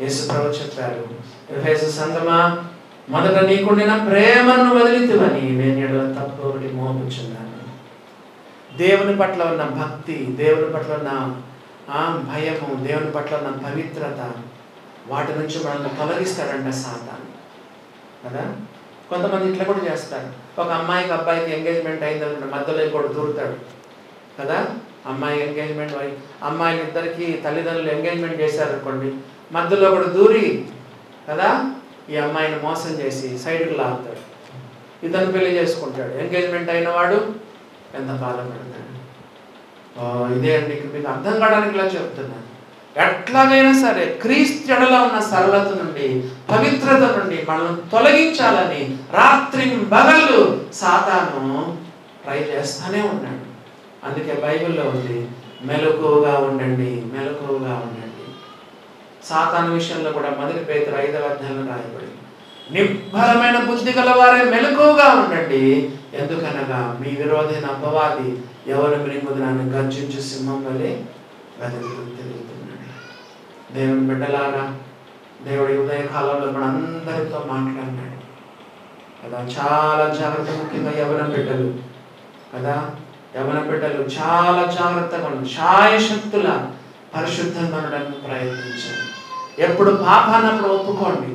యేసు ప్రభు చెప్పారు, ఎఫెసు సంఘమా, మొదట నీకుండిన ప్రేమను వదిలితివని నేను ఎడల తప్పు ఒకటి మోపుచున్నాను. దేవుని పట్ల ఉన్న భక్తి, దేవుని పట్ల ఉన్న భయము, దేవుని పట్ల ఉన్న పవిత్రత, వాటి నుంచి మనల్ని తొలగిస్తాడంట సాతాను కదా. కొంతమంది ఇట్లా కూడా చేస్తారు. ఒక అమ్మాయికి అబ్బాయికి ఎంగేజ్మెంట్ అయిందనుకుంటే మధ్యలో ఇంకోటి దూరుతాడు కదా. అమ్మాయి ఎంగేజ్మెంట్ అమ్మాయిలు ఇద్దరికి తల్లిదండ్రులు ఎంగేజ్మెంట్ చేశారనుకోండి, మధ్యలో కూడా దూరి కదా ఈ అమ్మాయిని మోసం చేసి సైడ్కి లాగుతాడు. ఇతను పెళ్లి చేసుకుంటాడు. ఎంగేజ్మెంట్ అయిన వాడు ఎంత బాధపడతాడు. ఇదే అండి మీకు అర్థం కావడానికి ఇలా చెప్తున్నాను. ఎట్లాగైనా సరే క్రీస్తు ఎడల ఉన్న సరళత నుండి, పవిత్రత నుండి మనం తొలగించాలని రాత్రి పగళ్ళు సాతాను ట్రై చేస్తూనే ఉన్నాడు. అందుకే బైబిల్లో ఉంది, మెలకువగా ఉండండి, మెలకువగా ఉండండి. సాతాను విషయంలో కూడా మొదటి పేతురు 5వ అధ్యాయంలో రాయబడింది, నిబ్బరమైన బుద్ధి గలవారే మెలకువగా ఉండండి, ఎందుకనగా మీ విరోధైన అపవాది ఎవరు మృంగుదనాన్ని గర్జించు సింహం వలె తిరుగుతున్నాడు. దేవుని బిడ్డలారా, దేవుడి ఉదయ కాలంలో మన అందరితో మాట్లాడినాడు కదా. చాలా జాగ్రత్త, ముఖ్యంగా యవన బిడ్డలు కదా, యవన బిడ్డలు చాలా జాగ్రత్తగా శాయశక్తుల పరిశుద్ధంగా ఉండడానికి ప్రయత్నించండి. ఎప్పుడు పాపాన్నప్పుడు ఒప్పుకోండి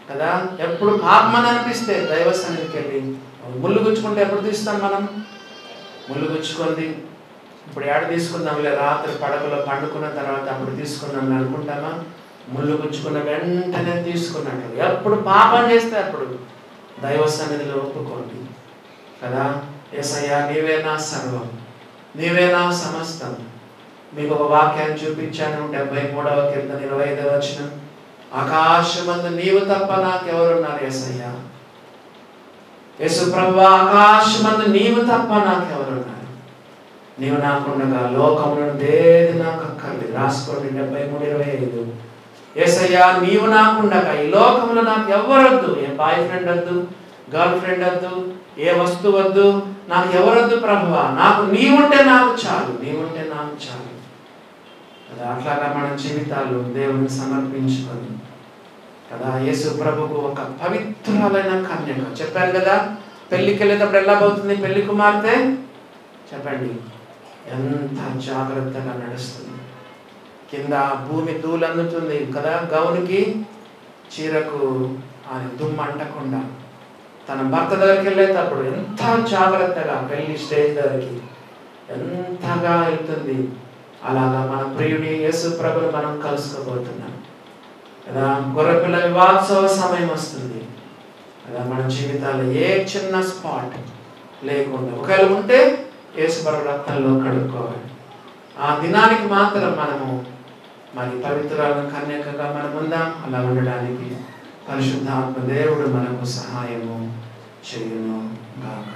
కదా. ఎప్పుడు పాపమని అనిపిస్తే దైవ సన్నిధికి వెళ్ళి, ముళ్ళు గుచ్చుకుంటే ఎప్పుడు తీస్తాం మనం? ముళ్ళు గుచ్చుకుంది ఇప్పుడు ఏడ తీసుకుందాంలే, రాత్రి పడకలో పండుకున్న తర్వాత అప్పుడు తీసుకుందాం అనుకుంటామా? ముళ్ళు గుచ్చుకున్న వెంటనే తీసుకున్నట్టు. ఎప్పుడు పాపం చేస్తే అప్పుడు దైవ సన్నిధిలో ఒప్పుకోండి కదా. యేసయ్యా నీవే నా సర్వం, నీవే నా సమస్తం. మీకు ఒక వాక్యాన్ని చూపించాను, 73వ కీర్తన 25వ వచనం, ఆకాశమందు నీవు తప్ప నాకెవరున్నారు యేసయ్యా. యేసు ప్రభువా, ఆకాశమందు నీవు తప్ప నాకెవరున్నారు? నీవు నాకుండగా లోకమును ఏది నాకు అక్కర్లేదు. రాసుకోండి 73:25. యేసయ్యా నీవు నాకుండగా ఈ లోకంలో నాకు ఎవరొద్దు. ఏ బాయ్ ఫ్రెండ్ వద్దు, గర్ల్ ఫ్రెండ్ వద్దు, ఏ వస్తువు వద్దు, నాకు ఎవరొద్దు ప్రభువా, నాకు నీవుంటే నాకు చాలు, నీవుంటే నాకు చాలు. అట్లాగా మన జీవితాలు దేవుని సమర్పించుకొని కదా, యేసు ప్రభుకు ఒక పవిత్రాలైన కన్యక. చెప్పాను కదా, పెళ్లికి వెళ్ళేటప్పుడు ఎలా పోతుంది పెళ్లి కుమార్తె? చెప్పండి, ఎంత జాగ్రత్తగా నడుస్తుంది. కింద భూమి ధూళి అందుతుంది కదా, గౌనికి చీరకు దుమ్ము అంటకుండా తన భర్త దగ్గరికి వెళ్ళేటప్పుడు ఎంత జాగ్రత్తగా, పెళ్లి స్టేజ్ దగ్గరికి ఎంతగా వెళ్తుంది. అలాగా మన ప్రియుడి యేసు ప్రభుని మనం కలుసుకోబోతున్నాం కదా. గొర్రెపిల్ల వివాహోత్సవ సమయం వస్తుంది కదా. మన జీవితాల్లో ఏ చిన్న స్పాట్ లేకుండా, ఒకవేళ ఉంటే యేసు ప్రభు రక్తంలో కడుక్కోవాలి. ఆ దినానికి మాత్రం మనము మరి పవిత్రాలను కన్యకగా మనం ఉందాం. అలా ఉండడానికి పరిశుద్ధాత్మ దేవుడు మనకు సహాయము చేయును గాక.